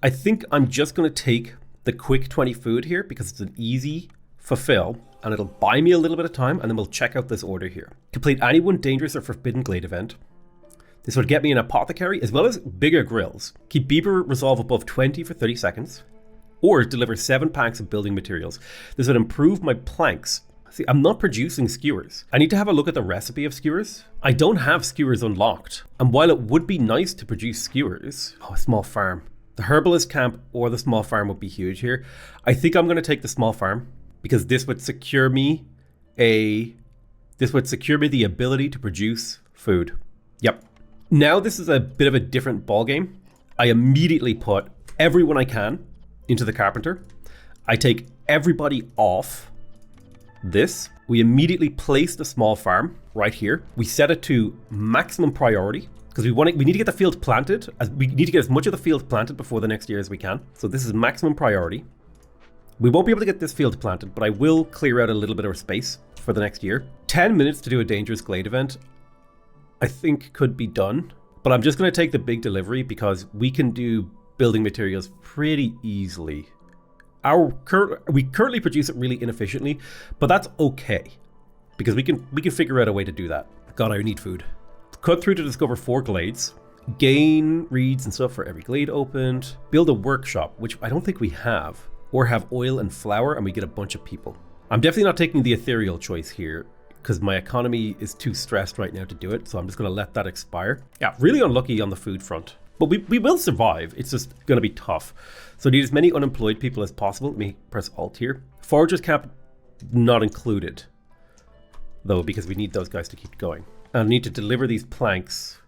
I think I'm just going to take the quick 20 food here because it's an easy fulfill and it'll buy me a little bit of time, and then we'll check out this order here. Complete any 1 dangerous or forbidden glade event. This would get me an apothecary as well as bigger grills. Keep beaver resolve above 20 for 30 seconds, or deliver 7 packs of building materials. This would improve my planks. See, I'm not producing skewers. I need to have a look at the recipe of skewers. I don't have skewers unlocked. And while it would be nice to produce skewers, a small farm. The herbalist camp or the small farm would be huge here. I think I'm going to take the small farm because this would secure me the ability to produce food. Yep. Now this is a bit of a different ball game. I immediately put everyone I can into the carpenter. I take everybody off this. We immediately place the small farm right here. We set it to maximum priority because we need to get the field planted. We need to get as much of the field planted before the next year as we can. So this is maximum priority. We won't be able to get this field planted, but I will clear out a little bit of space for the next year. 10 minutes to do a dangerous glade event, I think could be done, but I'm just going to take the big delivery because we can do building materials pretty easily. We currently produce it really inefficiently, but that's okay because we can figure out a way to do that. God, I need food. Cut through to discover 4 glades. Gain reeds and stuff for every glade opened. Build a workshop, which I don't think we have, or have oil and flour, and we get a bunch of people. I'm definitely not taking the ethereal choice here because my economy is too stressed right now to do it, so I'm just going to let that expire. Yeah, really unlucky on the food front. But we will survive. It's just going to be tough. So need as many unemployed people as possible. Let me press Alt here. Foragers camp not included, though, because we need those guys to keep going. And I need to deliver these planks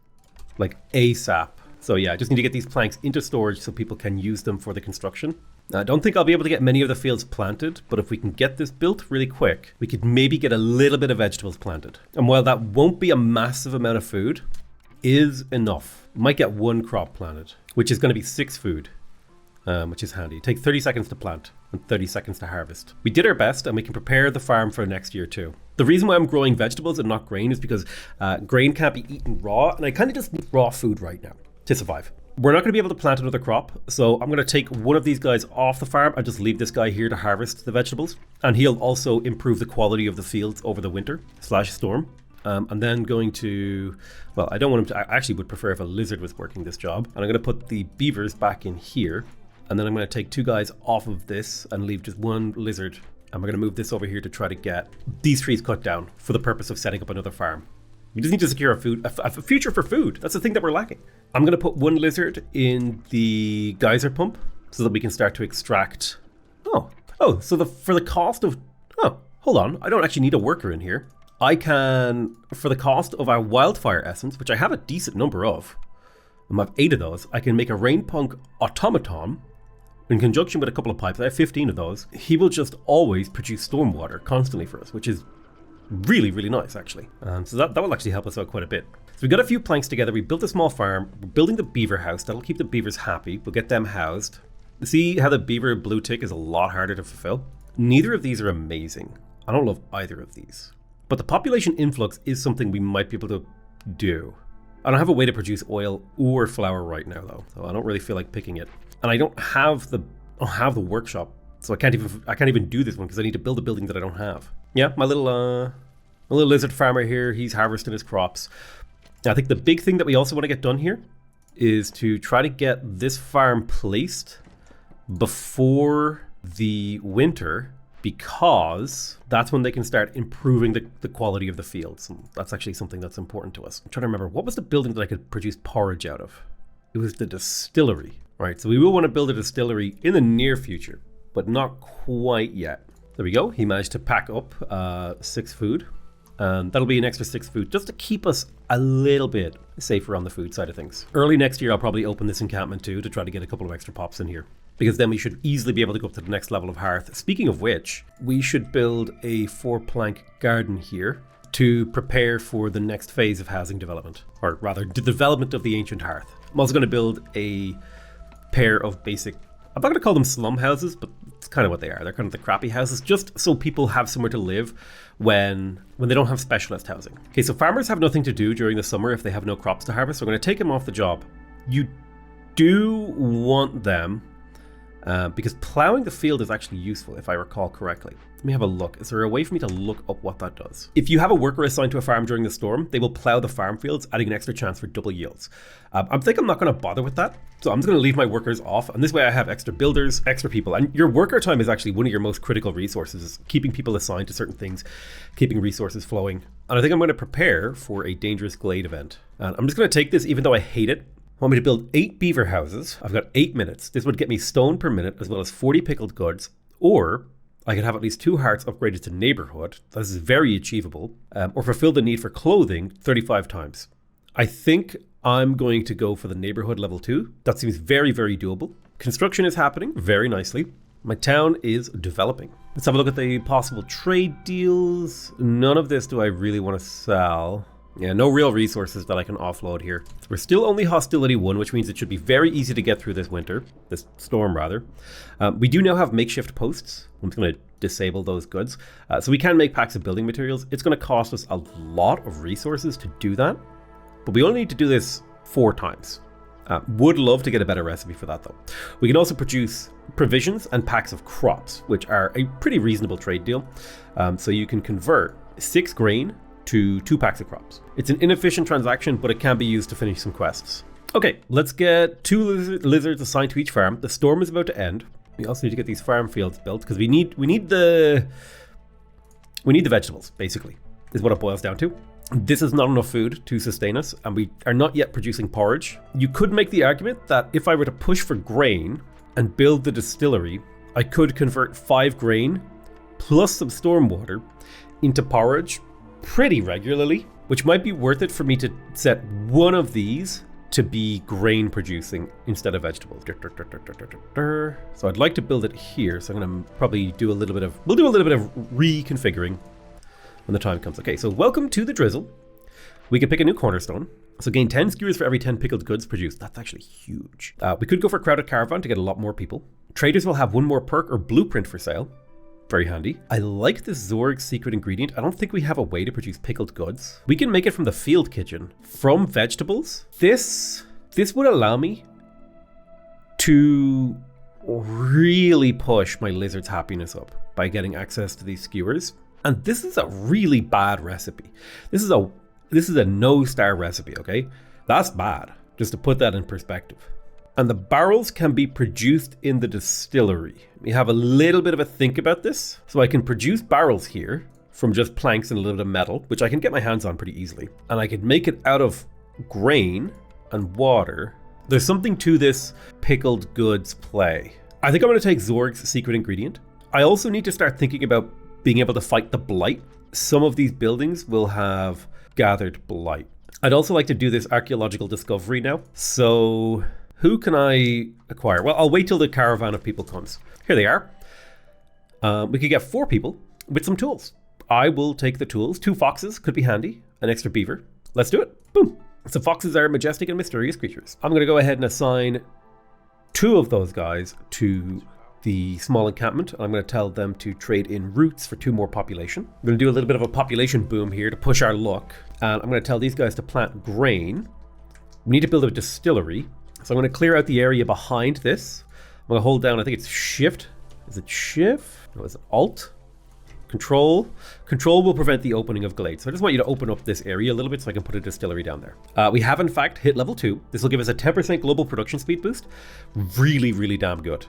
like ASAP. So yeah, I just need to get these planks into storage so people can use them for the construction. I don't think I'll be able to get many of the fields planted, but if we can get this built really quick, we could maybe get a little bit of vegetables planted. And while that won't be a massive amount of food, is enough. Might get 1 crop planted, which is going to be 6 food, which is handy. It takes 30 seconds to plant and 30 seconds to harvest. We did our best and we can prepare the farm for next year too. The reason why I'm growing vegetables and not grain is because grain can't be eaten raw, and I kind of just need raw food right now to survive. We're not going to be able to plant another crop, so I'm going to take one of these guys off the farm and just leave this guy here to harvest the vegetables. And he'll also improve the quality of the fields over the winter / storm. And then going to, well, I don't want him to, I actually would prefer if a lizard was working this job. And I'm going to put the beavers back in here. And then I'm going to take 2 guys off of this and leave just 1 lizard. And we're going to move this over here to try to get these trees cut down for the purpose of setting up another farm. We just need to secure a future for food. That's the thing that we're lacking. I'm going to put 1 lizard in the geyser pump so that we can start to extract. So for the cost of, hold on. I don't actually need a worker in here. I can, for the cost of our wildfire essence, which I have a decent number of, I have 8 of those, I can make a rainpunk automaton in conjunction with a couple of pipes. I have 15 of those. He will just always produce stormwater constantly for us, which is really, really nice, actually. So that will actually help us out quite a bit. So we got a few planks together. We built a small farm. We're building the beaver house. That'll keep the beavers happy. We'll get them housed. See how the beaver blue tick is a lot harder to fulfill? Neither of these are amazing. I don't love either of these. But the population influx is something we might be able to do. I don't have a way to produce oil or flour right now, though, so I don't really feel like picking it. And I don't have the workshop, so I can't even do this one because I need to build a building that I don't have. Yeah, my little lizard farmer here, he's harvesting his crops. I think the big thing that we also want to get done here is to try to get this farm placed before the winter, because that's when they can start improving the quality of the fields. And that's actually something that's important to us. I'm trying to remember, what was the building that I could produce porridge out of? It was the distillery, right? So we will want to build a distillery in the near future, but not quite yet. There we go. He managed to pack up 6 food. And that'll be an extra 6 food just to keep us a little bit safer on the food side of things. Early next year, I'll probably open this encampment too to try to get a couple of extra pops in here, because then we should easily be able to go up to the next level of hearth. Speaking of which, we should build a 4-plank garden here to prepare for the next phase of housing development, or rather the development of the ancient hearth. I'm also going to build a pair of basic, I'm not going to call them slum houses, but it's kind of what they are. They're kind of the crappy houses, just so people have somewhere to live when they don't have specialist housing. Okay, so farmers have nothing to do during the summer if they have no crops to harvest, so I'm going to take them off the job. You do want them, because plowing the field is actually useful, if I recall correctly. Let me have a look. Is there a way for me to look up what that does? If you have a worker assigned to a farm during the storm, they will plow the farm fields, adding an extra chance for double yields. I'm not going to bother with that, so I'm just going to leave my workers off, and this way I have extra builders, extra people. And your worker time is actually one of your most critical resources, is keeping people assigned to certain things, keeping resources flowing. And I think I'm going to prepare for a dangerous glade event. And I'm just going to take this, even though I hate it. Want me to build 8 beaver houses. I've got 8 minutes. This would get me stone per minute, as well as 40 pickled goods, or I could have at least 2 hearts upgraded to neighborhood. This is very achievable. Or fulfill the need for clothing 35 times. I think I'm going to go for the neighborhood level 2. That seems very, very doable. Construction is happening very nicely. My town is developing. Let's have a look at the possible trade deals. None of this do I really want to sell. Yeah, no real resources that I can offload here. So we're still only hostility 1, which means it should be very easy to get through this winter, this storm rather. We do now have makeshift posts. I'm just going to disable those goods. So we can make packs of building materials. It's going to cost us a lot of resources to do that, but we only need to do this 4 times. Would love to get a better recipe for that though. We can also produce provisions and packs of crops, which are a pretty reasonable trade deal. So you can convert 6 grain to 2 packs of crops. It's an inefficient transaction, but it can be used to finish some quests. Okay, let's get 2 lizards assigned to each farm. The storm is about to end. We also need to get these farm fields built because we need the vegetables, basically, is what it boils down to. This is not enough food to sustain us, and we are not yet producing porridge. You could make the argument that if I were to push for grain and build the distillery, I could convert 5 grain plus some stormwater into porridge pretty regularly, which might be worth it for me to set one of these to be grain producing instead of vegetables. So I'd like to build it here. So I'm going to probably do a little bit of reconfiguring when the time comes. Okay, so welcome to the drizzle. We can pick a new cornerstone. So gain 10 skewers for every 10 pickled goods produced. That's actually huge. We could go for crowded caravan to get a lot more people. Traders will have 1 more perk or blueprint for sale. Very handy. I like this Zorg secret ingredient. I don't think we have a way to produce pickled goods. We can make it from the field kitchen, from vegetables. This would allow me to really push my lizard's happiness up by getting access to these skewers. And this is a really bad recipe. This is a no-star recipe, okay? That's bad, just to put that in perspective. And the barrels can be produced in the distillery. We have a little bit of a think about this. So I can produce barrels here from just planks and a little bit of metal, which I can get my hands on pretty easily. And I could make it out of grain and water. There's something to this pickled goods play. I think I'm going to take Zorg's secret ingredient. I also need to start thinking about being able to fight the blight. Some of these buildings will have gathered blight. I'd also like to do this archaeological discovery now. So who can I acquire? Well, I'll wait till the caravan of people comes. Here they are. We could get 4 people with some tools. I will take the tools. 2 foxes could be handy. An extra beaver. Let's do it. Boom. So foxes are majestic and mysterious creatures. I'm going to go ahead and assign 2 of those guys to the small encampment. I'm going to tell them to trade in roots for 2 more population. I'm going to do a little bit of a population boom here to push our luck. And I'm going to tell these guys to plant grain. We need to build a distillery. So I'm going to clear out the area behind this. I'm going to hold down, I think it's Shift. Is it Shift? No, is it Alt? Control. Control will prevent the opening of glades. So I just want you to open up this area a little bit so I can put a distillery down there. We have in fact hit level 2. This will give us a 10% global production speed boost. Really, really damn good.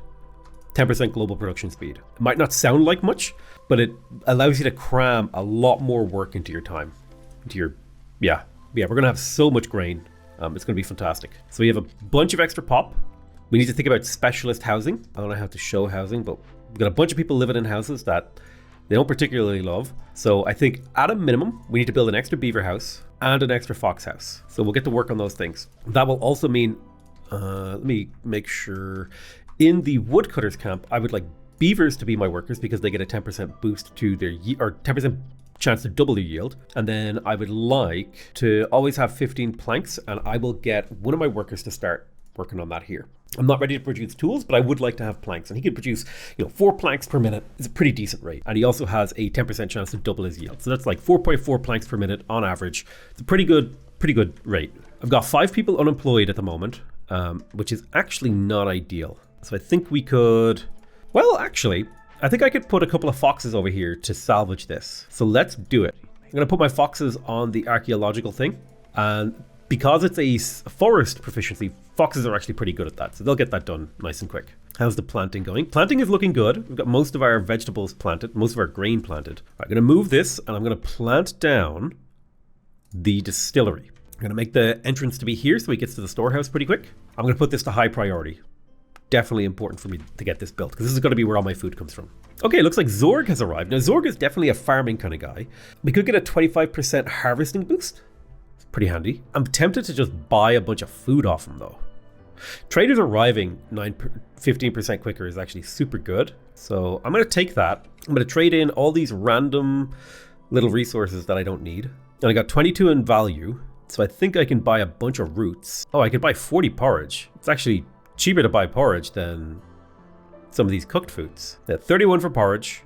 10% global production speed. It might not sound like much, but it allows you to cram a lot more work into your time. Yeah, we're going to have so much grain. It's going to be fantastic. So we have a bunch of extra pop. We need to think about specialist housing. I don't know how to show housing, but we've got a bunch of people living in houses that they don't particularly love. So I think at a minimum, we need to build an extra beaver house and an extra fox house. So we'll get to work on those things. That will also mean, let me make sure, in the woodcutters camp, I would like beavers to be my workers because they get a 10% boost to their or 10% chance to double their yield. And then I would like to always have 15 planks, and I will get one of my workers to start working on that here. I'm not ready to produce tools, but I would like to have planks, and he could produce 4 planks per minute. It's a pretty decent rate, and he also has a 10% chance to double his yield, so that's like 4.4 planks per minute on average. It's a pretty good rate. I've got 5 people unemployed at the moment, which is actually not ideal. So I think we could, well, actually, I think I could put a couple of foxes over here to salvage this. So let's do it. I'm going to put my foxes on the archaeological thing. And because it's a forest proficiency, foxes are actually pretty good at that. So they'll get that done nice and quick. How's the planting going? Planting is looking good. We've got most of our vegetables planted, most of our grain planted. I'm going to move this and I'm going to plant down the distillery. I'm going to make the entrance to be here so he gets to the storehouse pretty quick. I'm going to put this to high priority. Definitely important for me to get this built because this is going to be where all my food comes from. Okay, looks like Zorg has arrived. Now Zorg is definitely a farming kind of guy. We could get a 25% harvesting boost. It's pretty handy. I'm tempted to just buy a bunch of food off him though. Traders arriving 15% quicker is actually super good. So I'm going to take that. I'm going to trade in all these random little resources that I don't need. And I got 22 in value. So I think I can buy a bunch of roots. Oh, I could buy 40 porridge. It's actually cheaper to buy porridge than some of these cooked foods. 31 for porridge.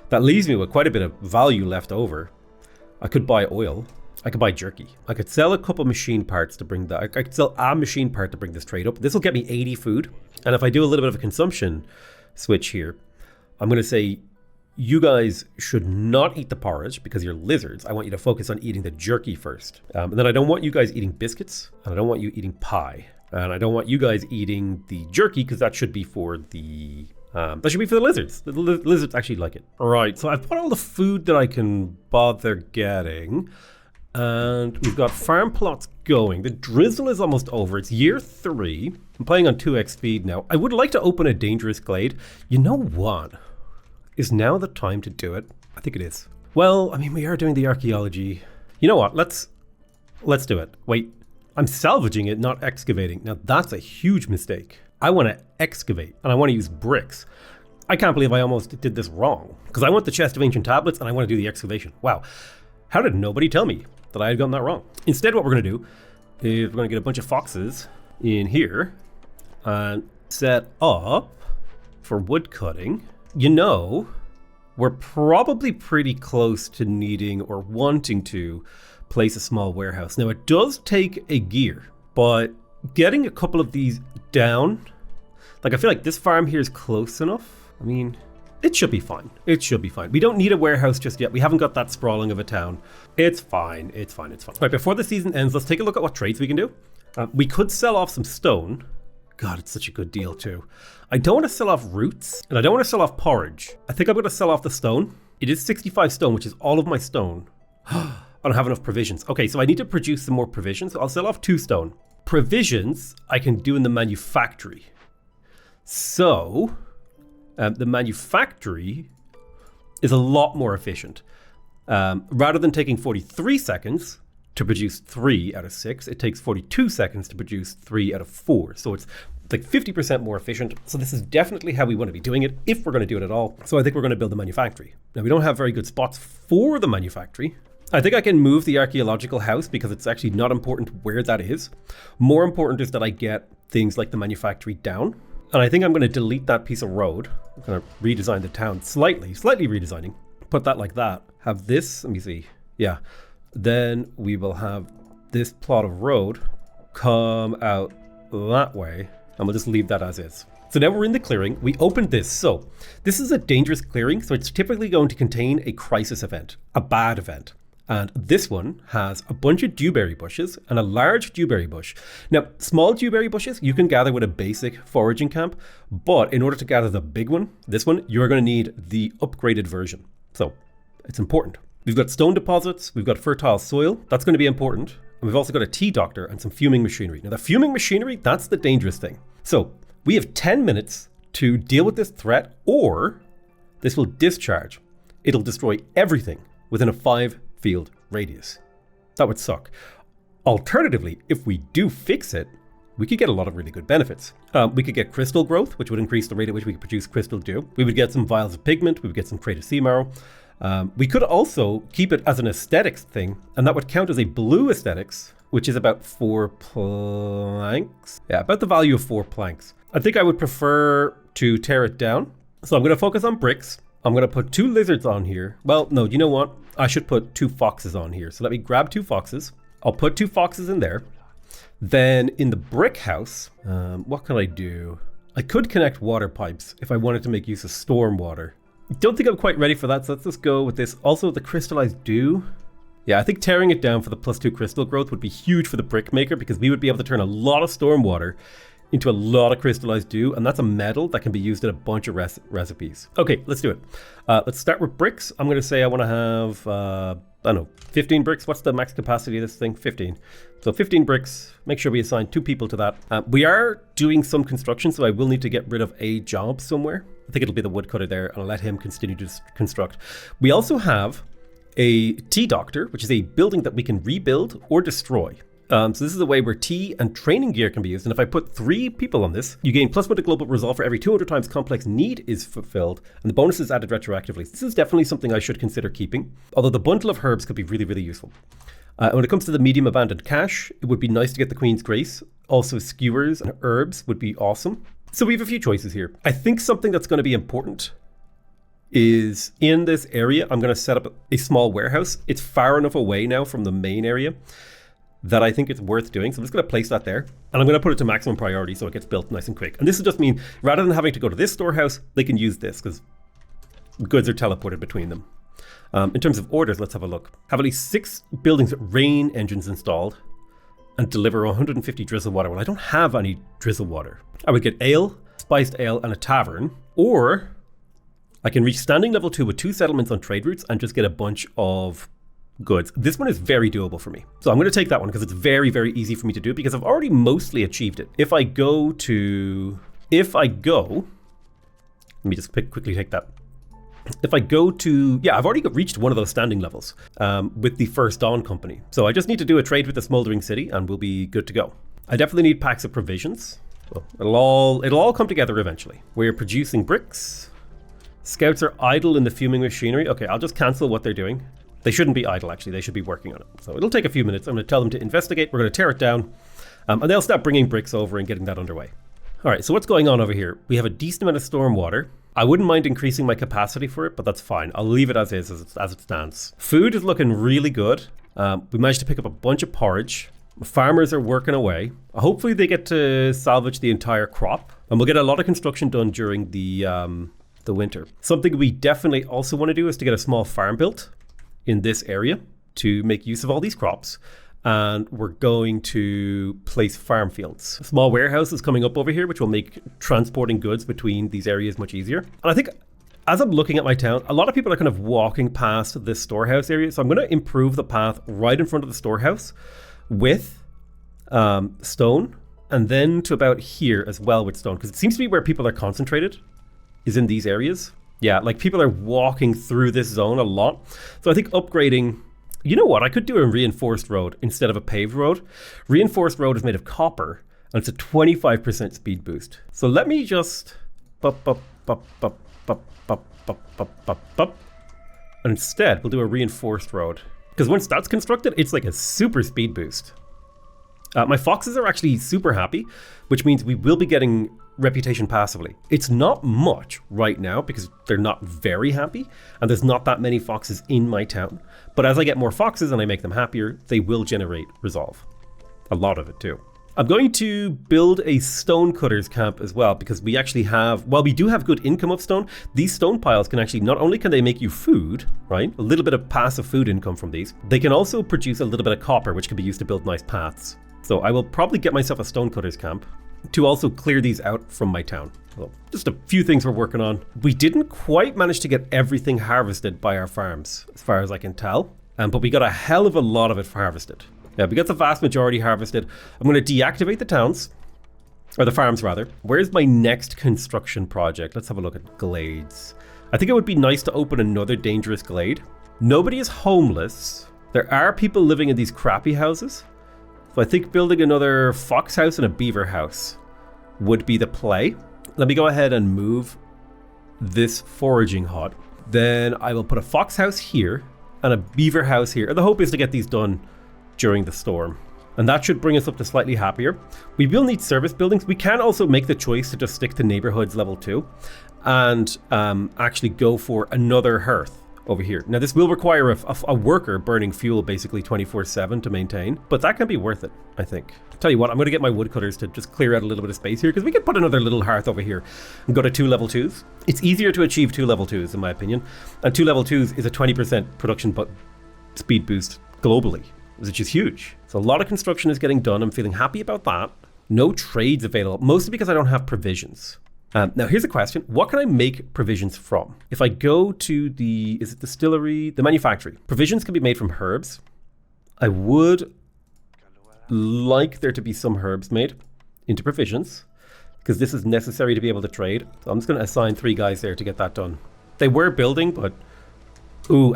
That leaves me with quite a bit of value left over. I could buy oil. I could buy jerky. I could sell a couple machine parts to bring that. I could sell a machine part to bring this trade up. This will get me 80 food. And if I do a little bit of a consumption switch here, I'm going to say you guys should not eat the porridge because you're lizards. I want you to focus on eating the jerky first. And then I don't want you guys eating biscuits, and I don't want you eating pie. And I don't want you guys eating the jerky because that should be for the lizards. The lizards actually like it. All right, so I've put all the food that I can bother getting. And we've got farm plots going. The drizzle is almost over. It's year 3. I'm playing on 2x speed now. I would like to open a dangerous glade. You know what? Is now the time to do it? I think it is. Well, I mean, we are doing the archaeology. You know what? Let's do it. Wait, I'm salvaging it, not excavating. Now that's a huge mistake. I want to excavate and I want to use bricks. I can't believe I almost did this wrong because I want the chest of ancient tablets and I want to do the excavation. Wow. How did nobody tell me that I had gotten that wrong? Instead, what we're going to do is we're going to get a bunch of foxes in here and set up for wood cutting. You know, we're probably pretty close to needing or wanting to place a small warehouse. Now, it does take a gear, but getting a couple of these down, like I feel like this farm here is close enough. I mean, it should be fine. It should be fine. We don't need a warehouse just yet. We haven't got that sprawling of a town. It's fine. It's fine. It's fine. All right, before the season ends, let's take a look at what trades we can do. We could sell off some stone. God, it's such a good deal too. I don't want to sell off roots and I don't want to sell off porridge. I think I'm going to sell off the stone. It is 65 stone, which is all of my stone. I don't have enough provisions. Okay, so I need to produce some more provisions. I'll sell off 2 stone. Provisions I can do in the manufactory. So the manufactory is a lot more efficient. Rather than taking 43 seconds to produce 3 out of 6, it takes 42 seconds to produce 3 out of 4. So it's like 50% more efficient. So this is definitely how we want to be doing it if we're going to do it at all. So I think we're going to build the manufactory. Now we don't have very good spots for the manufactory. I think I can move the archaeological house because it's actually not important where that is. More important is that I get things like the manufactory down. And I think I'm going to delete that piece of road. I'm going to redesign the town slightly redesigning. Put that like that. Have this, let me see. Yeah. Then we will have this plot of road come out that way. And we'll just leave that as is. So now we're in the clearing. We opened this. So this is a dangerous clearing. So it's typically going to contain a crisis event, a bad event. And this one has a bunch of dewberry bushes and a large dewberry bush. Now, small dewberry bushes you can gather with a basic foraging camp, but in order to gather the big one, this one, you're going to need the upgraded version. So it's important. We've got stone deposits, we've got fertile soil, that's going to be important. And we've also got a tea doctor and some fuming machinery. Now the fuming machinery, that's the dangerous thing. So we have 10 minutes to deal with this threat, or this will discharge. It'll destroy everything within a 5-field radius. That would suck. Alternatively, if we do fix it, we could get a lot of really good benefits. We could get crystal growth, which would increase the rate at which we could produce crystal dew. We would get some vials of pigment. We would get some creative sea marrow. We could also keep it as an aesthetics thing, and that would count as a blue aesthetics, which is about 4 planks. Yeah, about the value of 4 planks. I think I would prefer to tear it down. So I'm going to focus on bricks. I'm going to put 2 lizards on here. Well, no, you know what? I should put 2 foxes on here. So let me grab 2 foxes. I'll put 2 foxes in there. Then in the brick house, what can I do? I could connect water pipes if I wanted to make use of storm water. Don't think I'm quite ready for that, so let's just go with this. Also, the crystallized dew. Yeah, I think tearing it down for the +2 crystal growth would be huge for the brick maker because we would be able to turn a lot of storm water into a lot of crystallized dew, and that's a metal that can be used in a bunch of recipes. Okay, let's do it. Let's start with bricks. I'm going to say I want to have, I don't know, 15 bricks. What's the max capacity of this thing? 15. So 15 bricks. Make sure we assign 2 people to that. We are doing some construction, so I will need to get rid of a job somewhere. I think it'll be the woodcutter there, and I'll let him continue to construct. We also have a tea doctor, which is a building that we can rebuild or destroy. So this is a way where tea and training gear can be used. And if I put 3 people on this, you gain +1 to global resolve for every 200 times complex need is fulfilled. And the bonus is added retroactively. This is definitely something I should consider keeping. Although the bundle of herbs could be really, really useful. When it comes to the medium abandoned cache, it would be nice to get the Queen's Grace. Also skewers and herbs would be awesome. So we have a few choices here. I think something that's going to be important is in this area, I'm going to set up a small warehouse. It's far enough away now from the main area that I think it's worth doing. So I'm just going to place that there. And I'm going to put it to maximum priority so it gets built nice and quick. And this will just mean rather than having to go to this storehouse, they can use this because goods are teleported between them. In terms of orders, let's have a look. Have at least 6 buildings with rain engines installed and deliver 150 drizzle water. Well, I don't have any drizzle water. I would get ale, spiced ale, and a tavern, or I can reach standing level 2 with 2 settlements on trade routes and just get a bunch of goods. This one is very doable for me. So I'm going to take that one because it's very, very easy for me to do because I've already mostly achieved it. Let me just quickly take that. If I go to, I've already reached one of those standing levels with the First Dawn company. So I just need to do a trade with the Smoldering City and we'll be good to go. I definitely need packs of provisions. Well, it'll all come together eventually. We're producing bricks. Scouts are idle in the fuming machinery. Okay, I'll just cancel what they're doing. They shouldn't be idle, actually. They should be working on it. So it'll take a few minutes. I'm going to tell them to investigate. We're going to tear it down. And they'll start bringing bricks over and getting that underway. All right, so what's going on over here? We have a decent amount of storm water. I wouldn't mind increasing my capacity for it, but that's fine. I'll leave it as is, as it stands. Food is looking really good. We managed to pick up a bunch of porridge. Farmers are working away. Hopefully they get to salvage the entire crop. And we'll get a lot of construction done during the winter. Something we definitely also want to do is to get a small farm built in this area to make use of all these crops. And we're going to place farm fields. A small warehouse is coming up over here, which will make transporting goods between these areas much easier. And I think as I'm looking at my town, a lot of people are kind of walking past this storehouse area. So I'm going to improve the path right in front of the storehouse with stone, and then to about here as well with stone, because it seems to be where people are concentrated is in these areas. Yeah, like people are walking through this zone a lot. So I think upgrading, you know what, I could do a reinforced road instead of a paved road. Reinforced road is made of copper and it's a 25% speed boost. So let me just and instead we'll do a reinforced road, because once that's constructed, it's like a super speed boost. My foxes are actually super happy, which means we will be getting reputation passively. It's not much right now because they're not very happy and there's not that many foxes in my town. But as I get more foxes and I make them happier, they will generate resolve. A lot of it too. I'm going to build a stonecutters camp as well, because we actually have, while we do have good income of stone, these stone piles can actually, not only can they make you food, right? A little bit of passive food income from these. They can also produce a little bit of copper, which can be used to build nice paths. So I will probably get myself a stonecutters camp to also clear these out from my town. Well, just a few things we're working on. We didn't quite manage to get everything harvested by our farms, as far as I can tell, but we got a hell of a lot of it harvested. Yeah, we got the vast majority harvested. I'm going to deactivate the towns, or the farms rather. Where's my next construction project? Let's have a look at glades. I think it would be nice to open another dangerous glade. Nobody is homeless. There are people living in these crappy houses. So I think building another fox house and a beaver house would be the play. Let me go ahead and move this foraging hut. Then I will put a fox house here and a beaver house here. And the hope is to get these done during the storm. And that should bring us up to slightly happier. We will need service buildings. We can also make the choice to just stick to neighborhoods level 2 and actually go for another hearth over here. Now this will require a worker burning fuel basically 24/7 to maintain, but that can be worth it, I think. Tell you what, I'm going to get my woodcutters to just clear out a little bit of space here, because we could put another little hearth over here and go to 2 level 2s. It's easier to achieve 2 level 2s in my opinion, and 2 level 2s is a 20% production speed boost globally, which is huge. So a lot of construction is getting done. I'm feeling happy about that. No trades available, mostly because I don't have provisions. Now here's a question. What can I make provisions from? If I go to the distillery, the manufactory, provisions can be made from herbs. I would like there to be some herbs made into provisions, because this is necessary to be able to trade. So I'm just going to assign 3 guys there to get that done. They were building, but,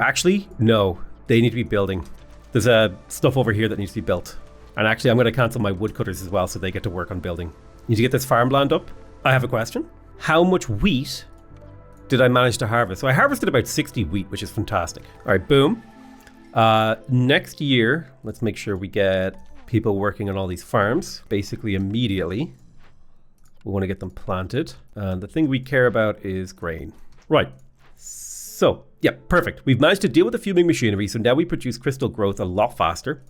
actually, no, they need to be building. There's stuff over here that needs to be built. And actually, I'm going to cancel my woodcutters as well so they get to work on building. Need to get this farmland up. I have a question. How much wheat did I manage to harvest? So I harvested about 60 wheat, which is fantastic. All right, boom. Next year, let's make sure we get people working on all these farms, basically immediately. We want to get them planted. And the thing we care about is grain. Right. So, yeah, perfect. We've managed to deal with the fuming machinery, so now we produce crystal growth a lot faster.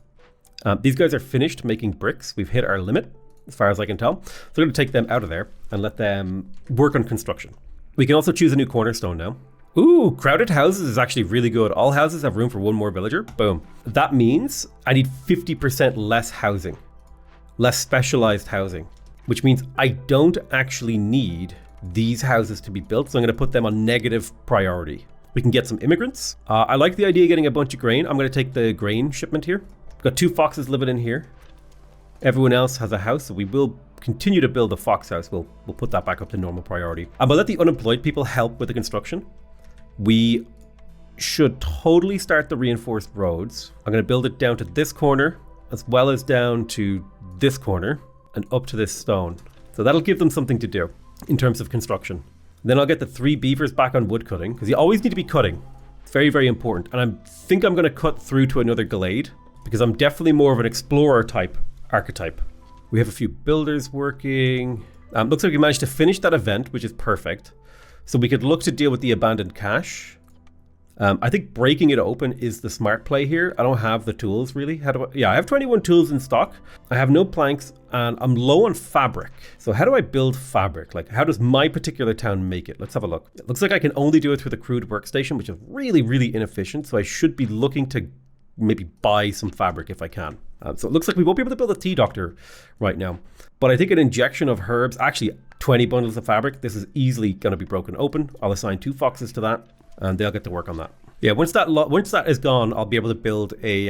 These guys are finished making bricks. We've hit our limit, as far as I can tell. So I'm going to take them out of there and let them work on construction. We can also choose a new cornerstone now. Ooh, crowded houses is actually really good. All houses have room for one more villager. Boom. That means I need 50% less housing, less specialized housing, which means I don't actually need these houses to be built. So I'm going to put them on negative priority. We can get some immigrants. I like the idea of getting a bunch of grain. I'm going to take the grain shipment here. Got 2 foxes living in here. Everyone else has a house, so we will continue to build the fox house. We'll put that back up to normal priority. I'm going to let the unemployed people help with the construction. We should totally start the reinforced roads. I'm going to build it down to this corner, as well as down to this corner, and up to this stone. So that'll give them something to do in terms of construction. Then I'll get the 3 beavers back on wood cutting, because you always need to be cutting. It's very, very important. And I think I'm going to cut through to another glade, because I'm definitely more of an explorer type archetype. We have a few builders working. Looks like we managed to finish that event, which is perfect. So we could look to deal with the abandoned cache. I think breaking it open is the smart play here. I don't have the tools really. I have 21 tools in stock. I have no planks and I'm low on fabric. So how do I build fabric? Like, how does my particular town make it? Let's have a look. It looks like I can only do it through the crude workstation, which is really, really inefficient. So I should be looking to maybe buy some fabric if I can. So it looks like we won't be able to build a tea doctor right now. But I think an injection of herbs, actually 20 bundles of fabric, this is easily going to be broken open. I'll assign 2 foxes to that and they'll get to work on that. Yeah, once that is gone, I'll be able to build a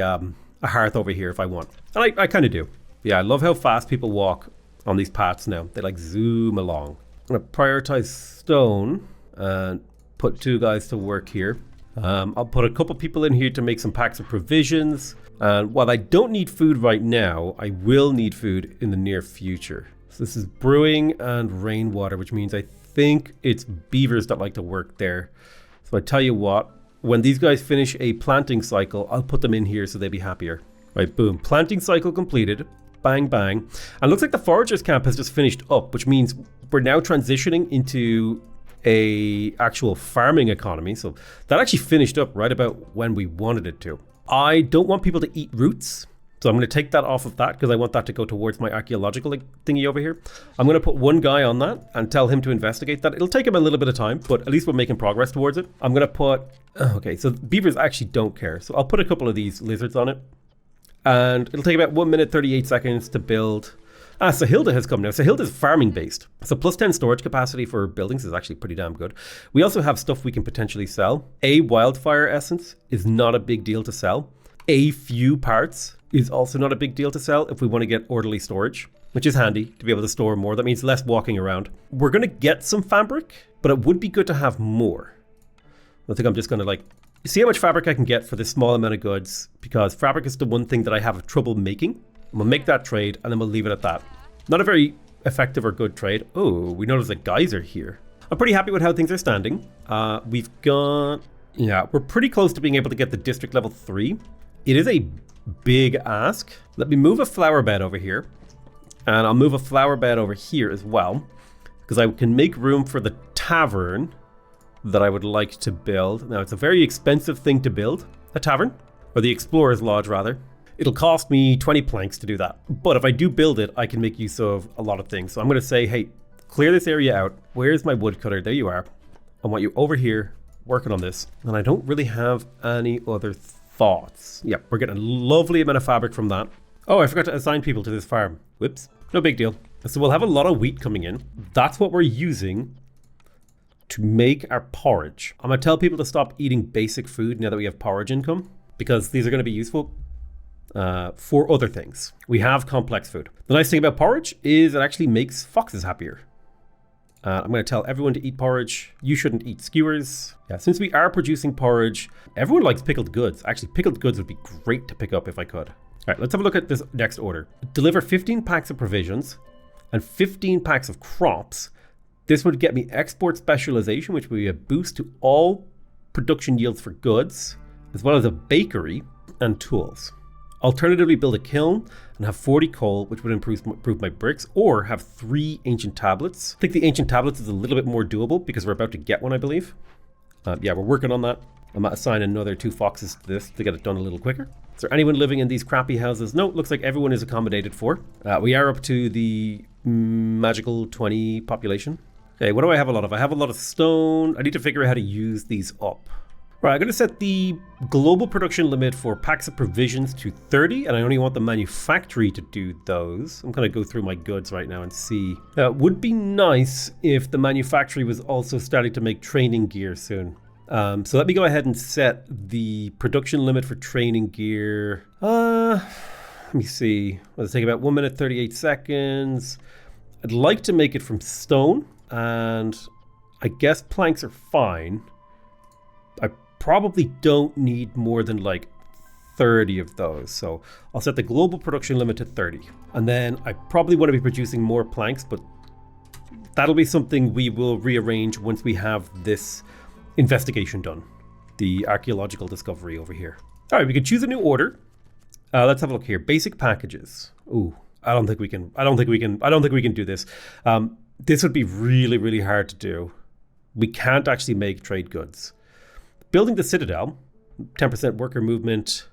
hearth over here if I want. And I kind of do. Yeah, I love how fast people walk on these paths now. They like zoom along. I'm going to prioritize stone and put 2 guys to work here. I'll put a couple people in here to make some packs of provisions. And while I don't need food right now, I will need food in the near future. So this is brewing and rainwater, which means I think it's beavers that like to work there. So I tell you what, when these guys finish a planting cycle, I'll put them in here so they'll be happier. Right, boom, planting cycle completed. Bang, bang. And looks like the foragers camp has just finished up, which means we're now transitioning into a actual farming economy. So that actually finished up right about when we wanted it to. I don't want people to eat roots, so I'm going to take that off of that because I want that to go towards my archaeological thingy over here. I'm going to put 1 guy on that and tell him to investigate that. It'll take him a little bit of time, but at least we're making progress towards it. I'm going to put, okay, so beavers actually don't care. So I'll put a couple of these lizards on it and it'll take about 1 minute 38 seconds to build. Sahilda has come now. Sahilda is farming based. So plus 10 storage capacity for buildings is actually pretty damn good. We also have stuff we can potentially sell. A wildfire essence is not a big deal to sell. A few parts is also not a big deal to sell if we want to get orderly storage, which is handy to be able to store more. That means less walking around. We're going to get some fabric, but it would be good to have more. I think I'm just going to see how much fabric I can get for this small amount of goods, because fabric is the one thing that I have trouble making. We'll make that trade and then we'll leave it at that. Not a very effective or good trade. Oh, we notice a geyser here. I'm pretty happy with how things are standing. We've got, we're pretty close to being able to get the district level 3. It is a big ask. Let me move a flower bed over here. And I'll move a flower bed over here as well, because I can make room for the tavern that I would like to build. Now, it's a very expensive thing to build, a tavern, or the explorer's lodge rather. It'll cost me 20 planks to do that. But if I do build it, I can make use of a lot of things. So I'm going to say, hey, clear this area out. Where's my woodcutter? There you are. I want you over here working on this. And I don't really have any other thoughts. Yeah, we're getting a lovely amount of fabric from that. Oh, I forgot to assign people to this farm. Whoops. No big deal. So we'll have a lot of wheat coming in. That's what we're using to make our porridge. I'm going to tell people to stop eating basic food now that we have porridge income, because these are going to be useful for other things. We have complex food. The nice thing about porridge is it actually makes foxes happier. I'm going to tell everyone to eat porridge. You shouldn't eat skewers. Yeah, since we are producing porridge, everyone likes pickled goods. Actually, pickled goods would be great to pick up if I could. All right, let's have a look at this next order. Deliver 15 packs of provisions and 15 packs of crops. This would get me export specialization, which would be a boost to all production yields for goods, as well as a bakery and tools. Alternatively, build a kiln and have 40 coal, which would improve my bricks, or have 3 ancient tablets. I think the ancient tablets is a little bit more doable because we're about to get one, I believe. Yeah, we're working on that. I might assign another 2 foxes to this to get it done a little quicker. Is there anyone living in these crappy houses? No, looks like everyone is accommodated for. We are up to the magical 20 population. Okay, what do I have a lot of? I have a lot of stone. I need to figure out how to use these up. Right, I'm going to set the global production limit for packs of provisions to 30, and I only want the manufactory to do those. I'm going to go through my goods right now and see. It would be nice if the manufactory was also starting to make training gear soon. So let me go ahead and set the production limit for training gear. Let me see. Let's take about 1 minute 38 seconds. I'd like to make it from stone, and I guess planks are fine. I probably don't need more than like 30 of those. So I'll set the global production limit to 30. And then I probably want to be producing more planks, but that'll be something we will rearrange once we have this investigation done. The archaeological discovery over here. All right, we can choose a new order. Let's have a look here. Basic packages. Ooh, I don't think we can do this. This would be really, really hard to do. We can't actually make trade goods. Building the Citadel, 10% worker movement,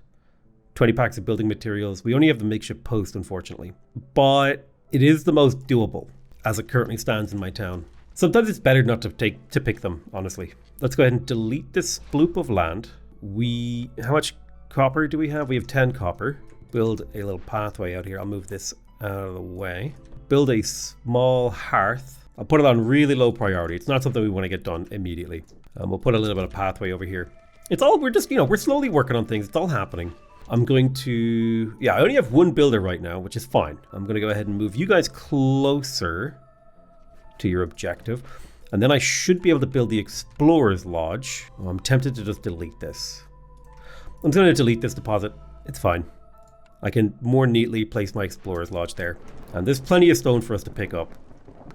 20 packs of building materials. We only have the makeshift post, unfortunately. But it is the most doable as it currently stands in my town. Sometimes it's better not to pick them, honestly. Let's go ahead and delete this sploop of land. How much copper do we have? We have 10 copper. Build a little pathway out here. I'll move this out of the way. Build a small hearth. I'll put it on really low priority. It's not something we want to get done immediately. We'll put a little bit of pathway over here. We're slowly working on things. It's all happening. I'm going to, I only have 1 builder right now, which is fine. I'm going to go ahead and move you guys closer to your objective. And then I should be able to build the Explorer's Lodge. Oh, I'm tempted to just delete this. I'm going to delete this deposit. It's fine. I can more neatly place my Explorer's Lodge there. And there's plenty of stone for us to pick up.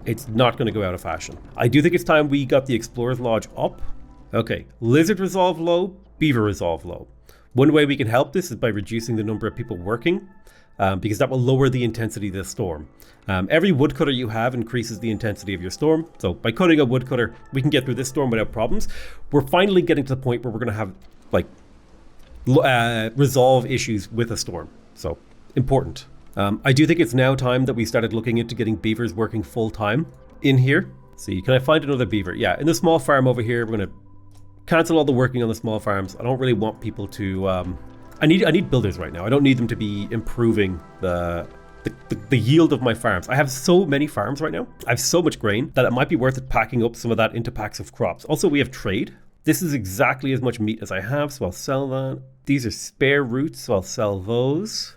It's not going to go out of fashion. I do think it's time we got the Explorer's Lodge up. Okay, Lizard Resolve low, Beaver Resolve low. One way we can help this is by reducing the number of people working, because that will lower the intensity of the storm. Every woodcutter you have increases the intensity of your storm. So by cutting a woodcutter, we can get through this storm without problems. We're finally getting to the point where we're going to have resolve issues with a storm. So important. I do think it's now time that we started looking into getting beavers working full time in here. See, can I find another beaver? Yeah, in the small farm over here, we're going to cancel all the working on the small farms. I don't really want people to... I need builders right now. I don't need them to be improving the yield of my farms. I have so many farms right now. I have so much grain that it might be worth it packing up some of that into packs of crops. Also, we have trade. This is exactly as much meat as I have, so I'll sell that. These are spare roots, so I'll sell those.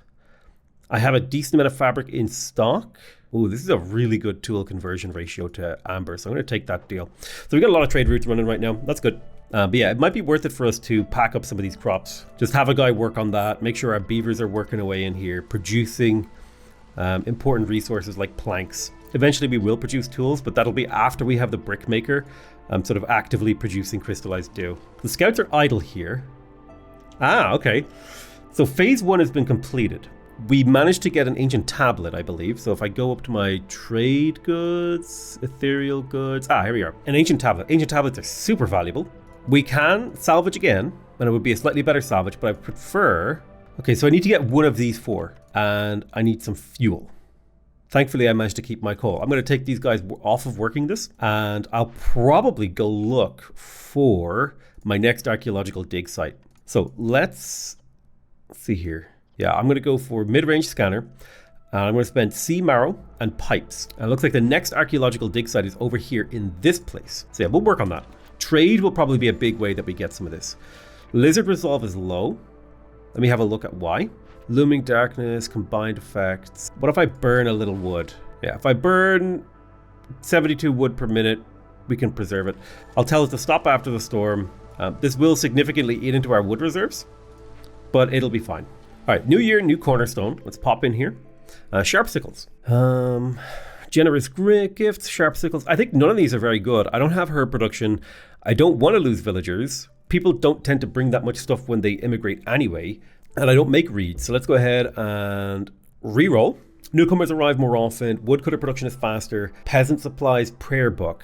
I have a decent amount of fabric in stock. Oh, this is a really good tool conversion ratio to amber, so I'm going to take that deal. So we got a lot of trade routes running right now. That's good. But yeah, it might be worth it for us to pack up some of these crops. Just have a guy work on that. Make sure our beavers are working away in here, producing important resources like planks. Eventually we will produce tools, but that'll be after we have the brick maker sort of actively producing crystallized dew. The scouts are idle here. Ah, okay. So phase 1 has been completed. We managed to get an ancient tablet, I believe. So if I go up to my trade goods, ethereal goods. Ah, here we are. An ancient tablet. Ancient tablets are super valuable. We can salvage again, and it would be a slightly better salvage, but I prefer... Okay, so I need to get one of these 4, and I need some fuel. Thankfully, I managed to keep my coal. I'm going to take these guys off of working this, and I'll probably go look for my next archaeological dig site. So let's see here. Yeah, I'm going to go for mid-range scanner. I'm going to spend sea marrow and pipes. And it looks like the next archaeological dig site is over here in this place. So yeah, we'll work on that. Trade will probably be a big way that we get some of this. Lizard Resolve is low. Let me have a look at why. Looming Darkness, combined effects. What if I burn a little wood? Yeah, if I burn 72 wood per minute, we can preserve it. I'll tell it to stop after the storm. This will significantly eat into our wood reserves, but it'll be fine. All right, new year, new cornerstone. Let's pop in here. Sharp sickles. Generous gifts, sharp sickles. I think none of these are very good. I don't have herb production. I don't want to lose villagers. People don't tend to bring that much stuff when they immigrate anyway. And I don't make reeds. So let's go ahead and re-roll. Newcomers arrive more often. Woodcutter production is faster. Peasant supplies, prayer book.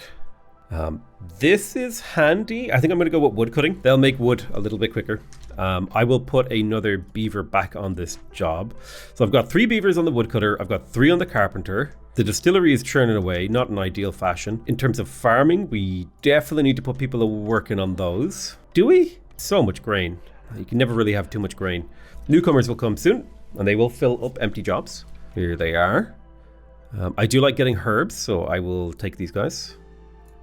This is handy. I think I'm going to go with wood cutting. They'll make wood a little bit quicker. I will put another beaver back on this job. So I've got 3 beavers on the woodcutter. I've got 3 on the carpenter. The distillery is churning away, not in ideal fashion. In terms of farming, we definitely need to put people working on those. Do we? So much grain. You can never really have too much grain. Newcomers will come soon, and they will fill up empty jobs. Here they are. I do like getting herbs, so I will take these guys.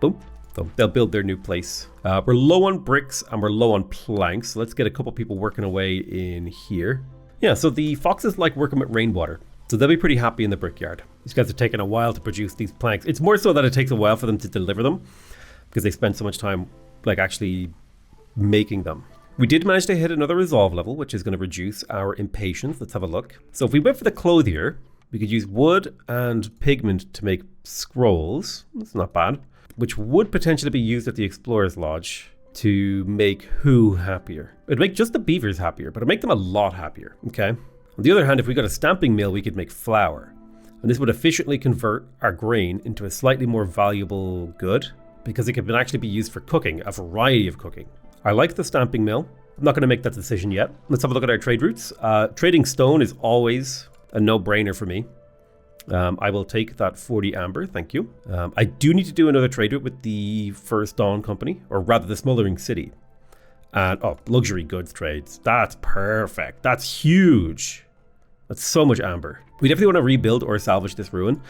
Boom. So they'll build their new place. We're low on bricks and we're low on planks. So let's get a couple people working away in here. Yeah, so the foxes like working with rainwater. So they'll be pretty happy in the brickyard. These guys are taking a while to produce these planks. It's more so that it takes a while for them to deliver them because they spend so much time like actually making them. We did manage to hit another resolve level, which is going to reduce our impatience. Let's have a look. So if we went for the clothier, we could use wood and pigment to make scrolls. That's not bad. Which would potentially be used at the Explorer's Lodge to make who happier? It'd make just the beavers happier, but it'd make them a lot happier, okay? On the other hand, if we got a stamping mill, we could make flour. And this would efficiently convert our grain into a slightly more valuable good because it can actually be used for cooking, a variety of cooking. I like the stamping mill. I'm not going to make that decision yet. Let's have a look at our trade routes. Trading stone is always a no-brainer for me. I will take that 40 amber, thank you. I do need to do another trade route with the First Dawn Company, or rather the Smoldering City. And, luxury goods trades. That's perfect. That's huge. That's so much amber. We definitely want to rebuild or salvage this ruin.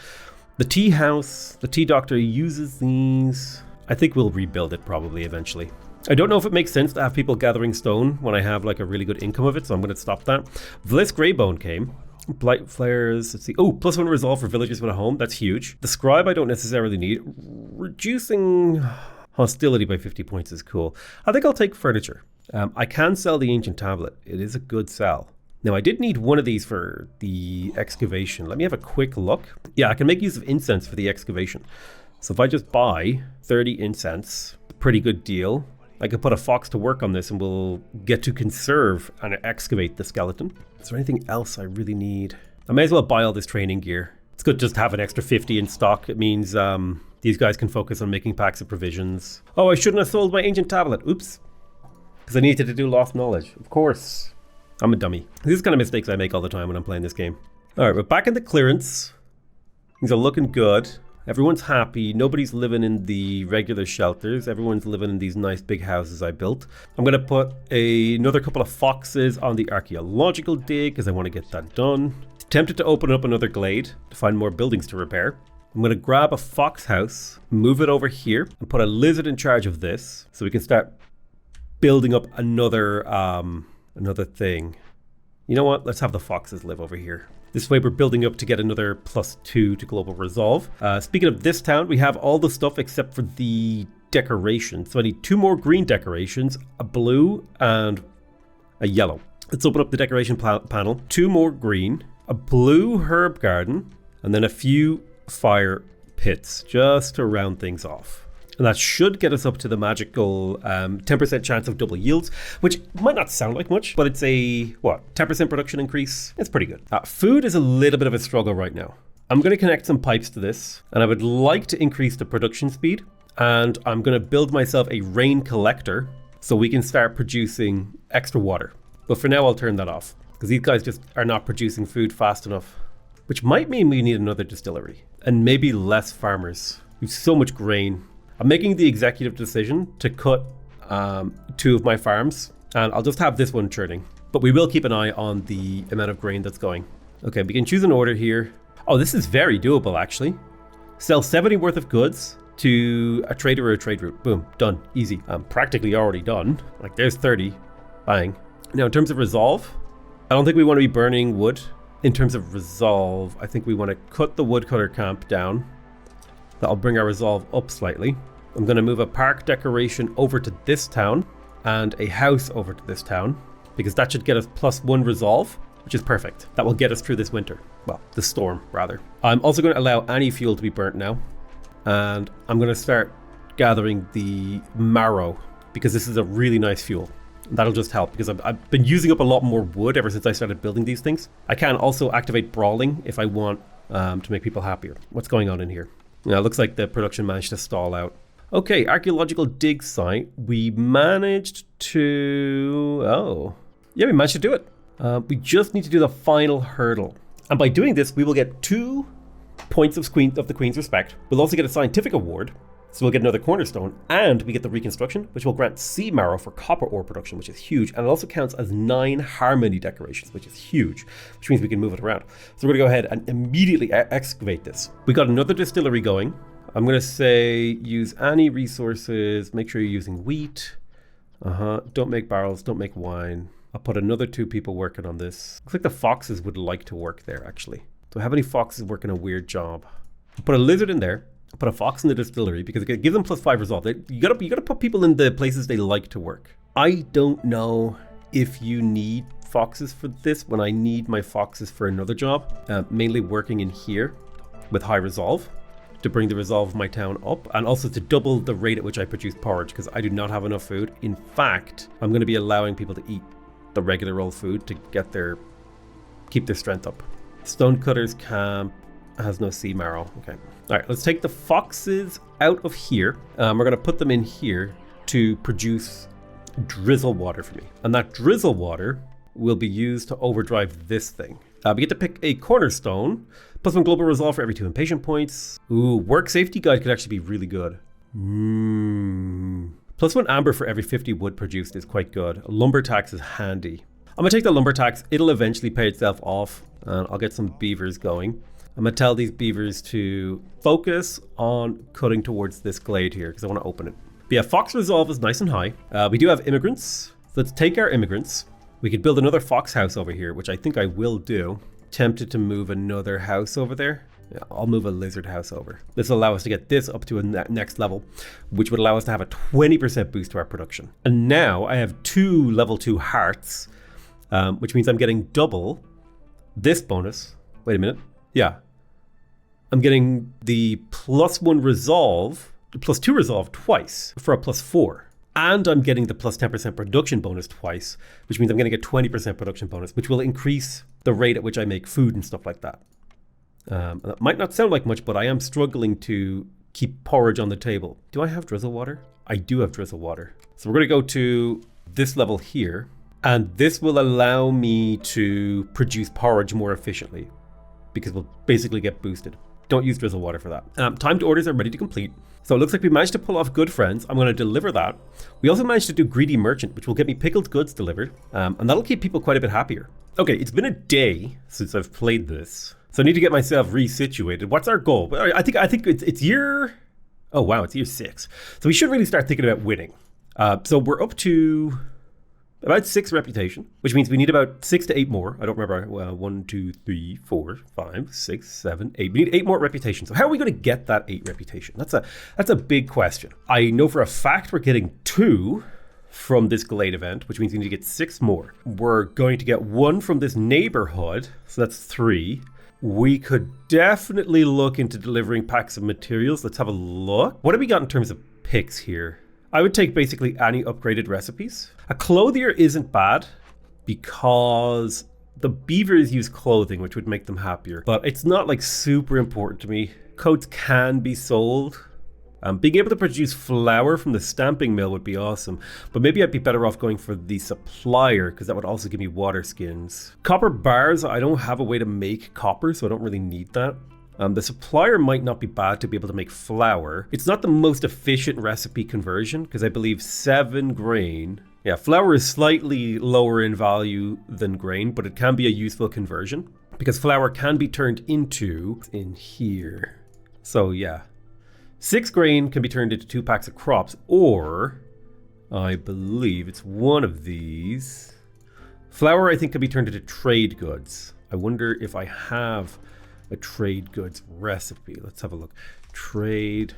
The tea house, the tea doctor uses these. I think we'll rebuild it probably eventually. I don't know if it makes sense to have people gathering stone when I have like a really good income of it, so I'm going to stop that. Vliss Greybone came. Blight flares, let's see. Oh, +1 resolve for villagers with a home. That's huge. The scribe I don't necessarily need. Reducing hostility by 50 points is cool. I think I'll take furniture. I can sell the ancient tablet. It is a good sell. Now, I did need one of these for the excavation. Let me have a quick look. Yeah, I can make use of incense for the excavation. So if I just buy 30 incense, pretty good deal. I could put a fox to work on this and we'll get to conserve and excavate the skeleton. Is there anything else I really need? I may as well buy all this training gear. It's good just to have an extra 50 in stock. It means these guys can focus on making packs of provisions. Oh, I shouldn't have sold my ancient tablet. Oops. Because I needed to do lost knowledge. Of course. I'm a dummy. These are kind of mistakes I make all the time when I'm playing this game. Alright, we're back in the clearance. Things are looking good. Everyone's happy. Nobody's living in the regular shelters. Everyone's living in these nice big houses I built. I'm going to put another couple of foxes on the archaeological dig because I want to get that done. Tempted to open up another glade to find more buildings to repair. I'm going to grab a fox house, move it over here, and put a lizard in charge of this so we can start building up another thing. You know what? Let's have the foxes live over here. This way we're building up to get another +2 to global resolve. Speaking of this town, we have all the stuff except for the decorations. So I need 2 more green decorations, a blue and a yellow. Let's open up the decoration panel. 2 more green, a blue herb garden, and then a few fire pits just to round things off. And that should get us up to the magical 10% chance of double yields, which might not sound like much, but it's a, 10% production increase? It's pretty good. Food is a little bit of a struggle right now. I'm going to connect some pipes to this, and I would like to increase the production speed, and I'm going to build myself a rain collector so we can start producing extra water. But for now, I'll turn that off, because these guys just are not producing food fast enough, which might mean we need another distillery, and maybe less farmers. We have so much grain. I'm making the executive decision to cut 2 of my farms, and I'll just have this one churning. But we will keep an eye on the amount of grain that's going. Okay, we can choose an order here. Oh, this is very doable, actually. Sell 70 worth of goods to a trader or a trade route. Boom, done, easy. I'm practically already done. Like, there's 30, bang. Now, in terms of resolve, I don't think we want to be burning wood. In terms of resolve, I think we want to cut the woodcutter camp down. That'll bring our resolve up slightly. I'm going to move a park decoration over to this town and a house over to this town because that should get us +1 resolve, which is perfect. That will get us through this winter. Well, the storm, rather. I'm also going to allow any fuel to be burnt now. And I'm going to start gathering the marrow because this is a really nice fuel. That'll just help because I've been using up a lot more wood ever since I started building these things. I can also activate brawling if I want to make people happier. What's going on in here? Now, it looks like the production managed to stall out. Okay, archaeological dig site. We managed to... Oh, yeah, we managed to do it. We just need to do the final hurdle. And by doing this, we will get 2 points of the Queen's Respect. We'll also get a scientific award. So we'll get another cornerstone, and we get the reconstruction, which will grant sea marrow for copper ore production, which is huge. And it also counts as 9 harmony decorations, which is huge, which means we can move it around. So we're gonna go ahead and immediately excavate this. We got another distillery going. I'm gonna say use any resources, make sure you're using wheat. Don't make barrels, don't make wine. I'll put another 2 people working on this. Looks like the foxes would like to work there, actually. Do I have any foxes working a weird job? I'll put a lizard in there. I'll put a fox in the distillery because it gives them +5 resolve. You gotta put people in the places they like to work. I don't know if you need foxes for this when I need my foxes for another job, mainly working in here with high resolve to bring the resolve of my town up, and also to double the rate at which I produce porridge because I do not have enough food. In fact, I'm going to be allowing people to eat the regular old food to keep their strength up. Stonecutters camp has no sea marrow. Okay. All right, let's take the foxes out of here. We're going to put them in here to produce drizzle water for me. And that drizzle water will be used to overdrive this thing. We get to pick a cornerstone, +1 global resolve for every 2 impatient points. Ooh, work safety guide could actually be really good. +1 amber for every 50 wood produced is quite good. Lumber tax is handy. I'm gonna take the lumber tax. It'll eventually pay itself off, and I'll get some beavers going. I'm gonna tell these beavers to focus on cutting towards this glade here because I want to open it. But yeah, fox resolve is nice and high. We do have immigrants. So let's take our immigrants. We could build another fox house over here, which I think I will do. Tempted to move another house over there. Yeah, I'll move a lizard house over. This will allow us to get this up to a next level, which would allow us to have a 20% boost to our production. And now I have 2 level 2 hearts, which means I'm getting double this bonus. Wait a minute. Yeah. I'm getting the +1 resolve, the +2 resolve twice for a +4. And I'm getting the +10% production bonus twice, which means I'm going to get 20% production bonus, which will increase the rate at which I make food and stuff like that. That might not sound like much, but I am struggling to keep porridge on the table. Do I have drizzle water? I do have drizzle water. So we're going to go to this level here, and this will allow me to produce porridge more efficiently because we'll basically get boosted. Don't use drizzle water for that. Timed orders are ready to complete. So it looks like we managed to pull off good friends. I'm going to deliver that. We also managed to do greedy merchant, which will get me pickled goods delivered. And that'll keep people quite a bit happier. Okay, it's been a day since I've played this. So I need to get myself resituated. What's our goal? I think it's year... Oh, wow, it's year 6. So we should really start thinking about winning. So we're up to about 6 reputation, which means we need about 6 to 8 more. I don't remember. 1, 2, 3, 4, 5, 6, 7, 8. We need 8 more reputation. So how are we going to get that 8 reputation? That's a big question. I know for a fact we're getting 2 from this Glade event, which means we need to get 6 more. We're going to get 1 from this neighborhood. So that's 3. We could definitely look into delivering packs of materials. Let's have a look. What have we got in terms of picks here? I would take basically any upgraded recipes. A clothier isn't bad because the beavers use clothing, which would make them happier, but it's not like super important to me. Coats can be sold. Being able to produce flour from the stamping mill would be awesome, but maybe I'd be better off going for the supplier because that would also give me water skins. Copper bars, I don't have a way to make copper, so I don't really need that. The supplier might not be bad to be able to make flour. It's not the most efficient recipe conversion because I believe 7 grain. Yeah, flour is slightly lower in value than grain, but it can be a useful conversion because flour can be turned into in here. So yeah, 6 grain can be turned into 2 packs of crops, or I believe it's one of these. Flour I think can be turned into trade goods. I wonder if I have a trade goods recipe. Let's have a look. Trade.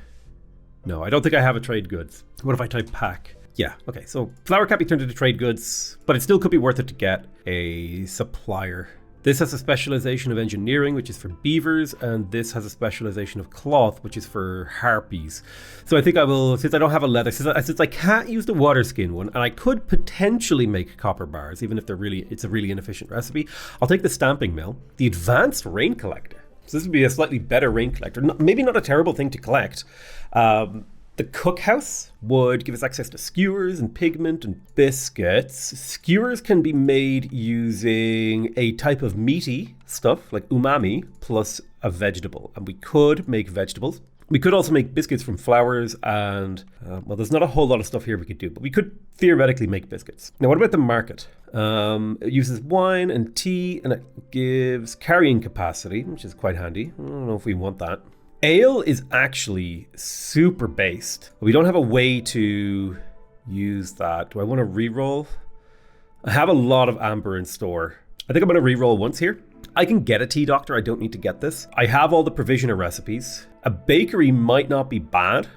No, I don't think I have a trade goods. What if I type pack? Yeah, okay, so flour can't be turned into trade goods, but it still could be worth it to get a supplier. This has a specialization of engineering, which is for beavers, and this has a specialization of cloth, which is for harpies. So I think I will, since I don't have a leather, since I can't use the water skin one, and I could potentially make copper bars, even if it's a really inefficient recipe, I'll take the stamping mill, the advanced rain collector. So this would be a slightly better rain collector. Maybe not a terrible thing to collect. The The cookhouse would give us access to skewers and pigment and biscuits. Skewers can be made using a type of meaty stuff like umami plus a vegetable. And we could make vegetables. We could also make biscuits from flours and, well, there's not a whole lot of stuff here we could do, but we could theoretically make biscuits. Now, what about the market? It uses wine and tea, and it gives carrying capacity, which is quite handy. I don't know if we want that. Ale is actually super based. We don't have a way to use that. Do I want to re-roll? I have a lot of amber in store. I think I'm going to re-roll once here. I can get a tea doctor. I don't need to get this. I have all the provisioner recipes. A bakery might not be bad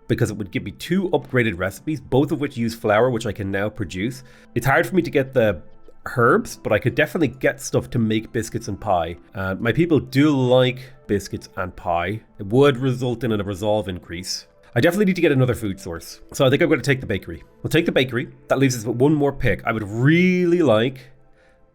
because it would give me 2 upgraded recipes, both of which use flour, which I can now produce. It's hard for me to get the herbs, but I could definitely get stuff to make biscuits and pie. My people do like biscuits and pie. It would result in a resolve increase. I definitely need to get another food source. So I think I'm going to take the bakery. We'll take the bakery. That leaves us with one more pick. I would really like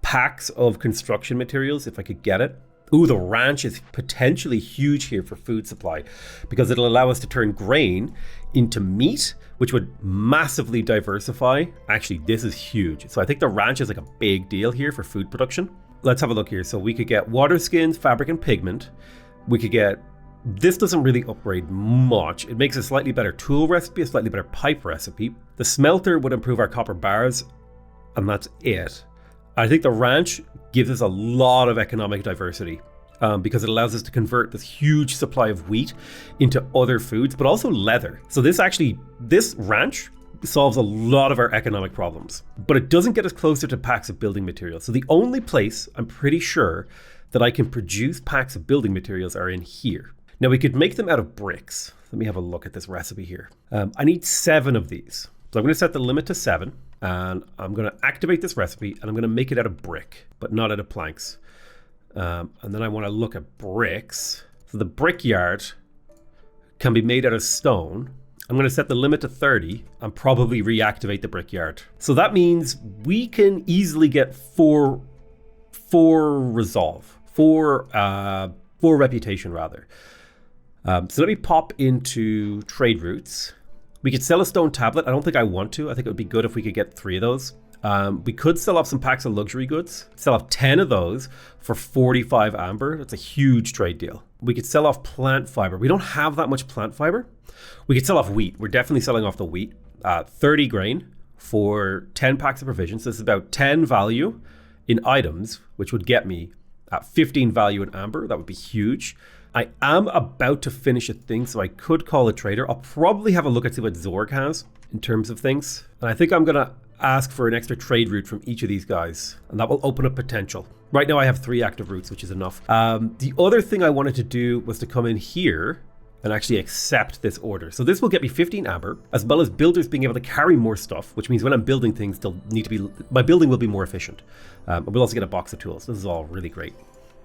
packs of construction materials if I could get it. Ooh, the ranch is potentially huge here for food supply because it'll allow us to turn grain into meat, which would massively diversify. Actually, this is huge. So I think the ranch is like a big deal here for food production. Let's have a look here. So we could get water skins, fabric, and pigment. We could get, this doesn't really upgrade much. It makes a slightly better tool recipe, a slightly better pipe recipe. The smelter would improve our copper bars, and that's it. I think the ranch gives us a lot of economic diversity because it allows us to convert this huge supply of wheat into other foods, but also leather. So this ranch solves a lot of our economic problems, but it doesn't get us closer to packs of building materials. So the only place I'm pretty sure that I can produce packs of building materials are in here. Now we could make them out of bricks. Let me have a look at this recipe here. I need 7 of these. So I'm going to set the limit to 7. And I'm going to activate this recipe and I'm going to make it out of brick, but not out of planks. And then I want to look at bricks. So the brickyard can be made out of stone. I'm going to set the limit to 30 and probably reactivate the brickyard. So that means we can easily get 4 resolve, 4 reputation rather. So let me pop into trade routes. We could sell a stone tablet. I don't think I want to. I think it would be good if we could get 3 of those. We could sell off some packs of luxury goods. Sell off 10 of those for 45 amber. That's a huge trade deal. We could sell off plant fiber. We don't have that much plant fiber. We could sell off wheat. We're definitely selling off the wheat. 30 grain for 10 packs of provisions. This is about 10 value in items, which would get me 15 value in amber. That would be huge. I am about to finish a thing, so I could call a trader. I'll probably have a look at see what Zorg has in terms of things. And I think I'm going to ask for an extra trade route from each of these guys, and that will open up potential. Right now I have 3 active routes, which is enough. The other thing I wanted to do was to come in here and actually accept this order. So this will get me 15 amber, as well as builders being able to carry more stuff, which means when I'm building things, they'll need to be, my building will be more efficient. We'll also get a box of tools. This is all really great.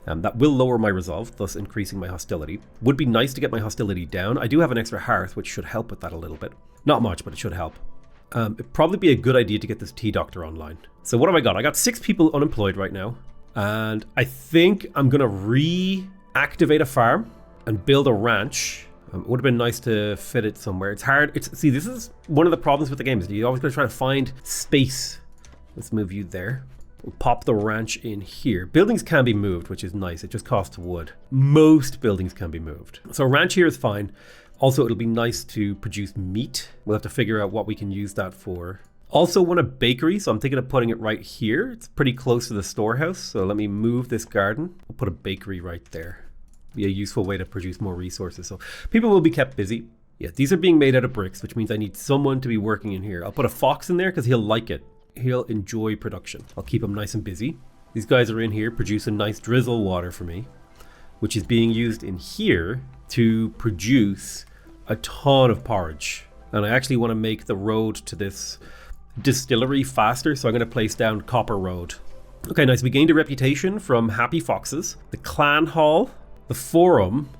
That will lower my resolve, thus increasing my hostility. Would be nice to get my hostility down. I do have an extra hearth, which should help with that a little bit. Not much, but it should help. It'd probably be a good idea to get this tea doctor online. So what have I got? I got 6 people unemployed right now. And I think I'm going to reactivate a farm and build a ranch. It would have been nice to fit it somewhere. It's hard. See, this is one of the problems with the game is you always got to try to find space. Let's move you there. We'll pop the ranch in here. Buildings can be moved, which is nice. It just costs wood. Most buildings can be moved. So a ranch here is fine. Also, it'll be nice to produce meat. We'll have to figure out what we can use that for. Also want a bakery, so I'm thinking of putting it right here. It's pretty close to the storehouse, so let me move this garden. We'll put a bakery right there. Be a useful way to produce more resources. So people will be kept busy. Yeah, these are being made out of bricks, which means I need someone to be working in here. I'll put a fox in there because he'll like it. He'll enjoy production. I'll keep him nice and busy. These guys are in here producing nice drizzle water for me, which is being used in here to produce a ton of porridge. And I actually want to make the road to this distillery faster, so I'm going to place down Copper Road. Okay, nice. We gained a reputation from Happy Foxes. The Clan Hall, the Forum.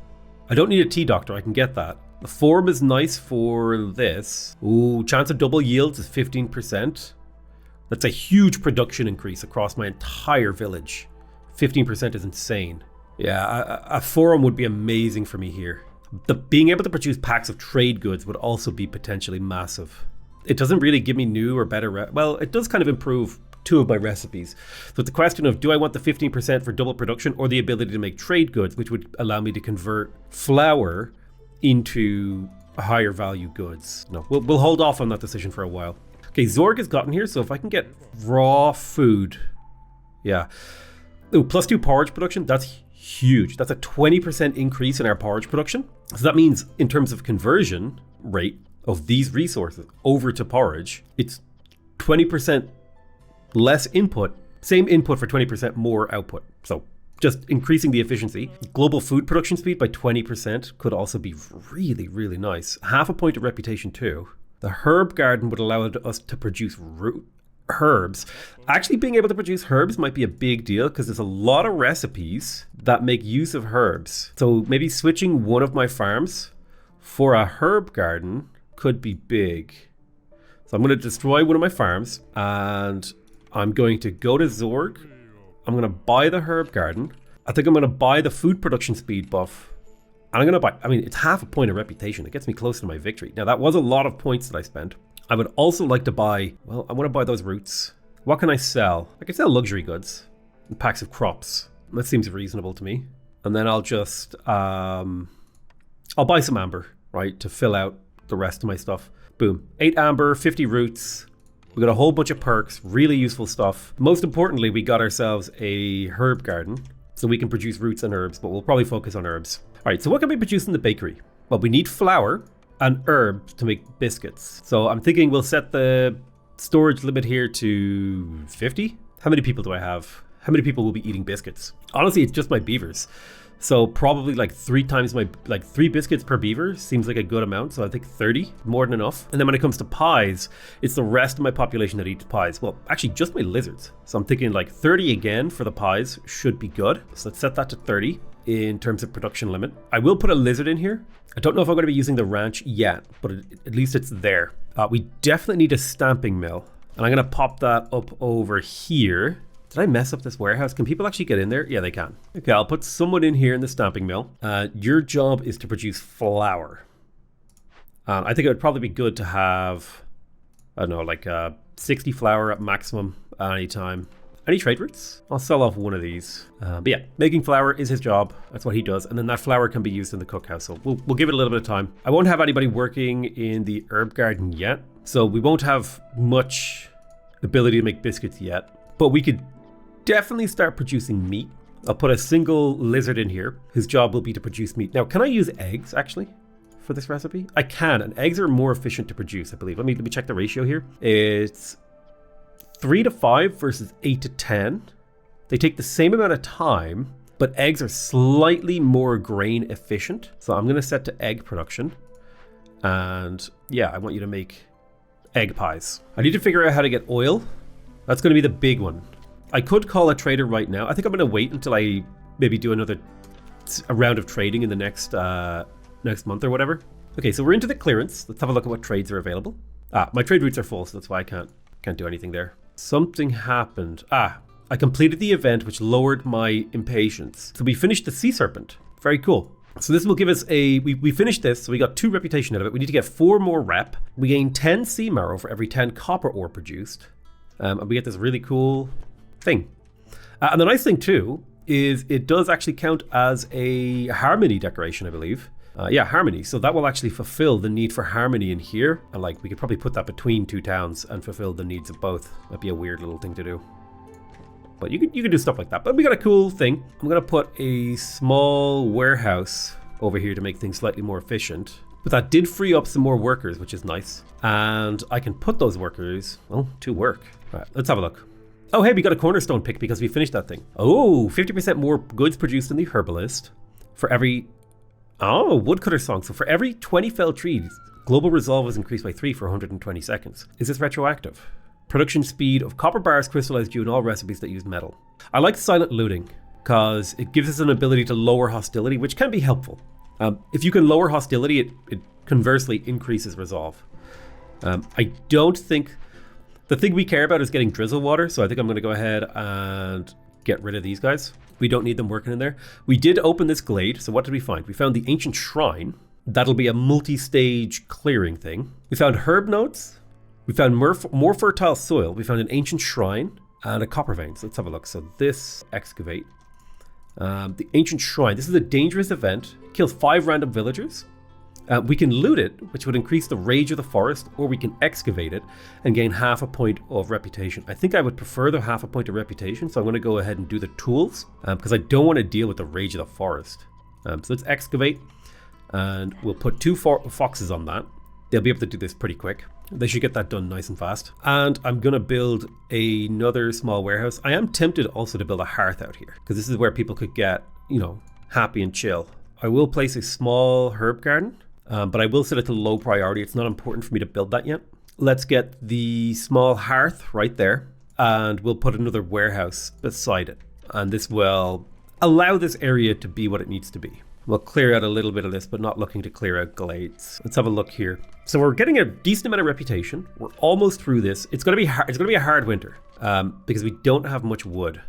I don't need a tea doctor, I can get that. The Forum is nice for this. Ooh, chance of double yields is 15%. That's a huge production increase across my entire village. 15% is insane. Yeah, a forum would be amazing for me here. The being able to produce packs of trade goods would also be potentially massive. It doesn't really give me new or better, well, it does kind of improve 2 of my recipes. So it's a question of, do I want the 15% for double production or the ability to make trade goods, which would allow me to convert flour into higher value goods? No, we'll hold off on that decision for a while. Okay, Zorg has gotten here, so if I can get raw food, yeah. Ooh, +2 porridge production, that's huge. That's a 20% increase in our porridge production. So that means in terms of conversion rate of these resources over to porridge, it's 20% less input, same input for 20% more output. So just increasing the efficiency. Global food production speed by 20% could also be really, really nice. Half a point of reputation too. The herb garden would allow us to produce herbs. Actually being able to produce herbs might be a big deal because there's a lot of recipes that make use of herbs. So maybe switching one of my farms for a herb garden could be big. So I'm going to destroy one of my farms and I'm going to go to Zorg. I'm going to buy the herb garden. I think I'm going to buy the food production speed buff. And I'm going to buy, I mean, it's half a point of reputation. It gets me close to my victory. Now, that was a lot of points that I spent. I would also like to buy, well, I want to buy those roots. What can I sell? I can sell luxury goods and packs of crops. That seems reasonable to me. And then I'll just, I'll buy some amber, right, to fill out the rest of my stuff. Boom. 8 amber, 50 roots. We got a whole bunch of perks, really useful stuff. Most importantly, we got ourselves a herb garden so we can produce roots and herbs, but we'll probably focus on herbs. All right, so what can we produce in the bakery? Well, we need flour and herbs to make biscuits. So I'm thinking we'll set the storage limit here to 50. How many people do I have? How many people will be eating biscuits? Honestly, it's just my beavers. So probably like 3 times my, like 3 biscuits per beaver seems like a good amount. So I think 30, more than enough. And then when it comes to pies, it's the rest of my population that eats pies. Well, actually just my lizards. So I'm thinking like 30 again for the pies should be good. So let's set that to 30 in terms of production limit. I will put a lizard in here. I don't know if I'm going to be using the ranch yet, but at least it's there. We definitely need a stamping mill. And I'm going to pop that up over here. Did I mess up this warehouse? Can people actually get in there? Yeah, they can. Okay, I'll put someone in here in the stamping mill. Your job is to produce flour. I think it would probably be good to have, I don't know, like 60 flour at maximum at any time. Any trade routes? I'll sell off one of these. But yeah, making flour is his job. That's what he does. And then that flour can be used in the cookhouse. So we'll give it a little bit of time. I won't have anybody working in the herb garden yet. So we won't have much ability to make biscuits yet. But we could definitely start producing meat. I'll put a single lizard in here. His job will be to produce meat. Now, can I use eggs actually for this recipe? I can, and eggs are more efficient to produce, I believe. Let me check the ratio here. It's 3 to 5 versus 8 to 10. They take the same amount of time, but eggs are slightly more grain efficient. So I'm going to set to egg production. And yeah, I want you to make egg pies. I need to figure out how to get oil. That's going to be the big one. I could call a trader right now. I think I'm going to wait until I maybe do a round of trading in the next month or whatever. Okay, so we're into the clearance. Let's have a look at what trades are available. My trade routes are full, so that's why I can't do anything there. Something happened. I completed the event, which lowered my impatience. So we finished the sea serpent. Very cool. So this will give us we finished this, so we got 2 reputation out of it. We need to get 4 more rep. We gain 10 sea marrow for every 10 copper ore produced. And we get this really cool thing. And the nice thing too is it does actually count as a harmony decoration, I believe. Yeah, harmony. So that will actually fulfill the need for harmony in here. And like we could probably put that between 2 towns and fulfill the needs of both. That'd be a weird little thing to do. But you can do stuff like that. But we got a cool thing. I'm gonna put a small warehouse over here to make things slightly more efficient. But that did free up some more workers, which is nice. And I can put those workers, well, to work. All right, let's have a look. Oh, hey, we got a cornerstone pick because we finished that thing. Oh, 50% more goods produced in the herbalist for every... Oh, woodcutter song. So for every 20 felled trees, global resolve was increased by 3 for 120 seconds. Is this retroactive? Production speed of copper bars crystallized due in all recipes that use metal. I like silent looting because it gives us an ability to lower hostility, which can be helpful. If you can lower hostility, it conversely increases resolve. I don't think... The thing we care about is getting drizzle water, so I think I'm going to go ahead and get rid of these guys. We don't need them working in there. We did open this glade. So what did we find? We found the ancient shrine. That'll be a multi-stage clearing thing. We found herb nodes. We found more fertile soil. We found an ancient shrine and a copper vein. So let's have a look. So this, excavate. The ancient shrine. This is a dangerous event. Kills 5 random villagers. We can loot it, which would increase the rage of the forest, or we can excavate it and gain half a point of reputation. I think I would prefer the half a point of reputation, so I'm going to go ahead and do the tools because I don't want to deal with the rage of the forest. So let's excavate, and we'll put 2 foxes on that. They'll be able to do this pretty quick. They should get that done nice and fast. And I'm going to build another small warehouse. I am tempted also to build a hearth out here because this is where people could get, you know, happy and chill. I will place a small herb garden. But I will set it to low priority. It's not important for me to build that yet. Let's get the small hearth right there, and we'll put another warehouse beside it. And this will allow this area to be what it needs to be. We'll clear out a little bit of this, but not looking to clear out glades. Let's have a look here. So we're getting a decent amount of reputation. We're almost through this. It's going to be hard. It's going to be a hard winter because we don't have much wood.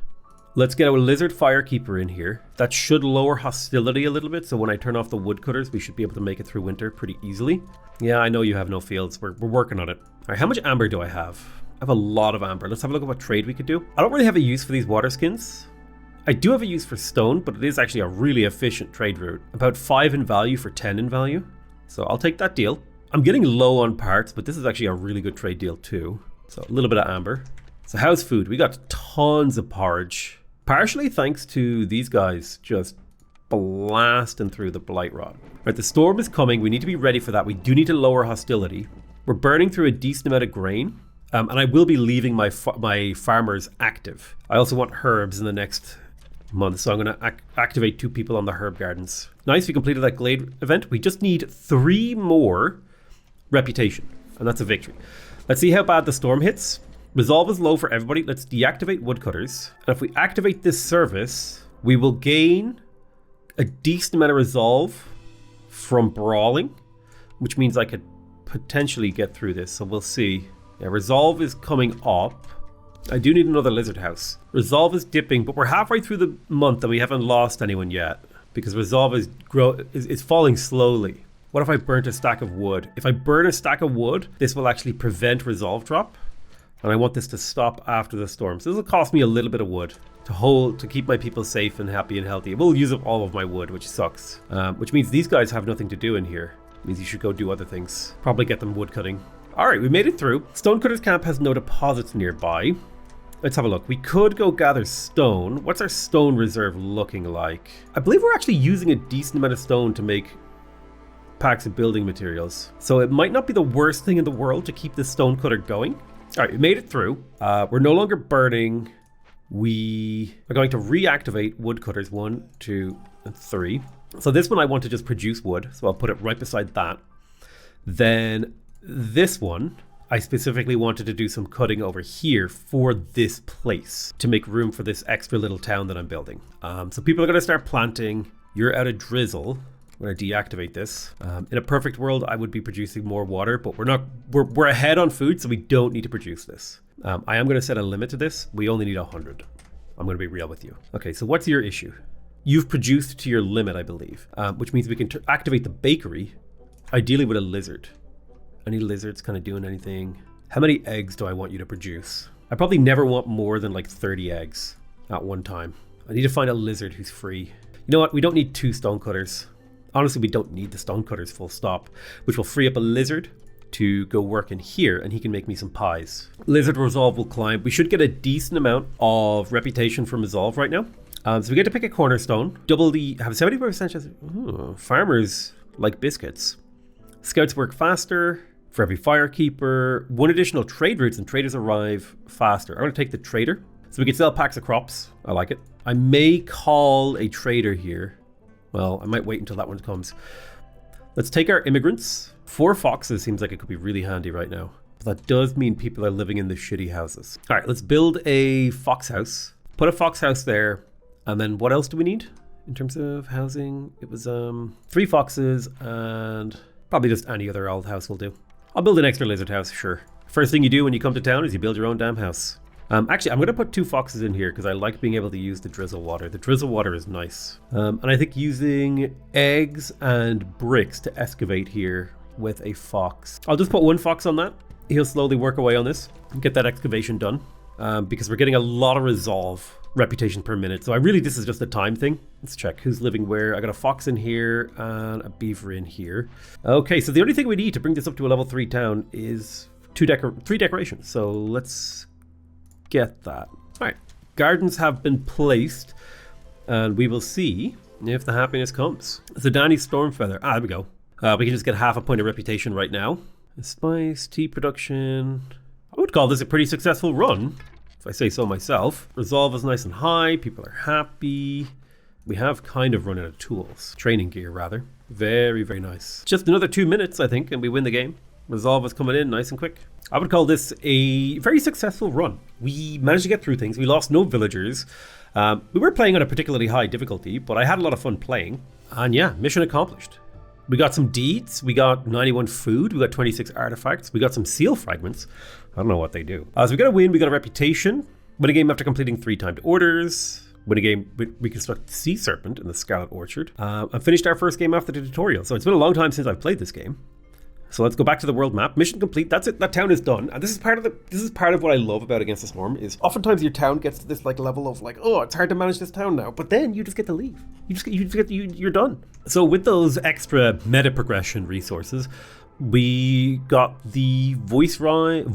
Let's get a lizard firekeeper in here. That should lower hostility a little bit. So when I turn off the woodcutters, we should be able to make it through winter pretty easily. Yeah, I know you have no fields. We're working on it. All right, how much amber do I have? I have a lot of amber. Let's have a look at what trade we could do. I don't really have a use for these water skins. I do have a use for stone, but it is actually a really efficient trade route. About 5 in value for 10 in value. So I'll take that deal. I'm getting low on parts, but this is actually a really good trade deal too. So a little bit of amber. So how's food? We got tons of porridge. Partially thanks to these guys just blasting through the blight rot. Right, the storm is coming. We need to be ready for that. We do need to lower hostility. We're burning through a decent amount of grain. And I will be leaving my farmers active. I also want herbs in the next month. So I'm going to activate 2 people on the herb gardens. Nice, we completed that glade event. We just need 3 more reputation. And that's a victory. Let's see how bad the storm hits. Resolve is low for everybody. Let's deactivate woodcutters. And if we activate this service, we will gain a decent amount of resolve from brawling, which means I could potentially get through this. So we'll see. Yeah, resolve is coming up. I do need another lizard house. Resolve is dipping, but we're halfway through the month and we haven't lost anyone yet because resolve is falling slowly. What if I burnt a stack of wood? If I burn a stack of wood, this will actually prevent resolve drop. And I want this to stop after the storm. So this will cost me a little bit of wood to keep my people safe and happy and healthy. It will use up all of my wood, which sucks. Which means these guys have nothing to do in here. It means you should go do other things. Probably get them wood cutting. All right, we made it through. Stonecutters Camp has no deposits nearby. Let's have a look. We could go gather stone. What's our stone reserve looking like? I believe we're actually using a decent amount of stone to make packs of building materials. So it might not be the worst thing in the world to keep this stonecutter going. All right, we made it through. We're no longer burning. We are going to reactivate woodcutters 1, 2, and 3. So this one I want to just produce wood. So I'll put it right beside that. Then this one, I specifically wanted to do some cutting over here for this place to make room for this extra little town that I'm building. So people are going to start planting. You're out of drizzle. I'm going to deactivate this. In a perfect world, I would be producing more water, but we're not. We're ahead on food, so we don't need to produce this. I am going to set a limit to this. We only need 100. I'm going to be real with you. Okay, so what's your issue? You've produced to your limit, I believe, which means we can activate the bakery, ideally with a lizard. Any lizards kind of doing anything? How many eggs do I want you to produce? I probably never want more than like 30 eggs at one time. I need to find a lizard who's free. You know what? We don't need 2 stonecutters. Honestly, we don't need the stonecutters full stop, which will free up a lizard to go work in here and he can make me some pies. Lizard resolve will climb. We should get a decent amount of reputation from resolve right now. So we get to pick a cornerstone. Have 70% chance. Ooh, farmers like biscuits. Scouts work faster for every firekeeper. 1 additional trade routes and traders arrive faster. I'm going to take the trader. So we can sell packs of crops. I like it. I may call a trader here. Well, I might wait until that one comes. Let's take our immigrants. 4 foxes seems like it could be really handy right now. But that does mean people are living in the shitty houses. All right, let's build a fox house. Put a fox house there. And then what else do we need in terms of housing? It was 3 foxes and probably just any other old house will do. I'll build an extra lizard house, sure. First thing you do when you come to town is you build your own damn house. Actually, I'm going to put 2 foxes in here because I like being able to use the drizzle water. The drizzle water is nice. And I think using eggs and bricks to excavate here with a fox. I'll just put 1 fox on that. He'll slowly work away on this and get that excavation done. Because we're getting a lot of resolve reputation per minute. So this is just a time thing. Let's check who's living where. I got a fox in here and a beaver in here. Okay, so the only thing we need to bring this up to a level 3 town is 3 decorations. So let's get that. All right, gardens have been placed and we will see if the happiness comes. So Danny Stormfeather. There we go. We can just get half a point of reputation right now. Spice, tea production. I would call this a pretty successful run, if I say so myself. Resolve is nice and high. People are happy. We have kind of run out of tools. Training gear, rather. Very, very nice. Just another 2 minutes, I think, and we win the game. Resolve is coming in nice and quick. I would call this a very successful run. We managed to get through things. We lost no villagers. We were playing on a particularly high difficulty, but I had a lot of fun playing. And yeah, mission accomplished. We got some deeds, we got 91 food, we got 26 artifacts, we got some seal fragments. I don't know what they do. So we got a win, we got a reputation, win a game after completing 3 timed orders, win a game, reconstruct Sea Serpent in the Scarlet Orchard, and finished our first game after the tutorial. So it's been a long time since I've played this game. So let's go back to the world map. Mission complete. That's it. That town is done. And this is part of what I love about Against the Storm is oftentimes your town gets to this level of oh, it's hard to manage this town now. But then you just get to leave. You're done. So with those extra meta progression resources, we got the Viceroy's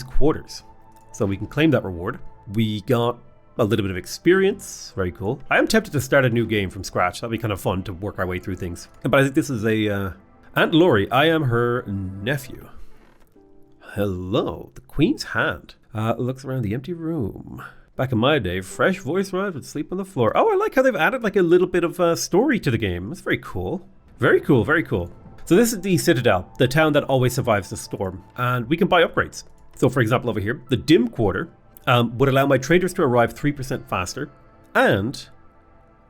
quarters. So we can claim that reward. We got a little bit of experience. Very cool. I am tempted to start a new game from scratch. That'd be kind of fun to work our way through things. But I think this is a Aunt Lori, I am her nephew. Hello, the Queen's Hand. Looks around the empty room. Back in my day, fresh Viceroy would sleep on the floor. Oh, I like how they've added a little bit of story to the game. That's very cool. Very cool, very cool. So this is the Citadel, the town that always survives the storm. And we can buy upgrades. So for example, over here, the Dim Quarter would allow my traders to arrive 3% faster. And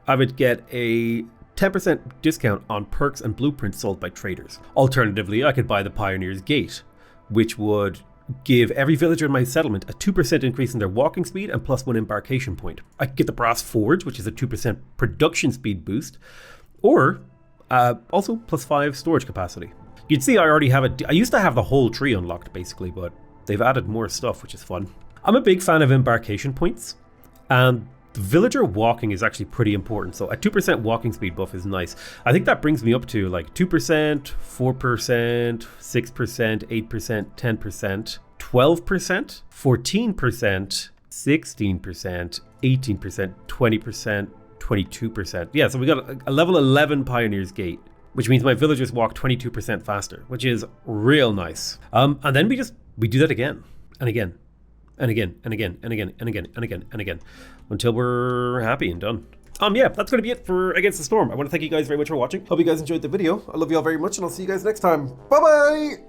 I would get a 10% discount on perks and blueprints sold by traders. Alternatively, I could buy the Pioneer's Gate, which would give every villager in my settlement a 2% increase in their walking speed and +1 embarkation point. I could get the Brass Forge, which is a 2% production speed boost, or also +5 storage capacity. You'd see I already have I used to have the whole tree unlocked basically, but they've added more stuff, which is fun. I'm a big fan of embarkation points, and the villager walking is actually pretty important. So a 2% walking speed buff is nice. I think that brings me up to 2%, 4%, 6%, 8%, 10%, 12%, 14%, 16%, 18%, 20%, 22%. Yeah, so we got a level 11 Pioneer's Gate, which means my villagers walk 22% faster, which is real nice. And then we do that again and again. And again, and again, and again, and again, and again, and again, until we're happy and done. Yeah, that's going to be it for Against the Storm. I want to thank you guys very much for watching. Hope you guys enjoyed the video. I love you all very much, and I'll see you guys next time. Bye-bye!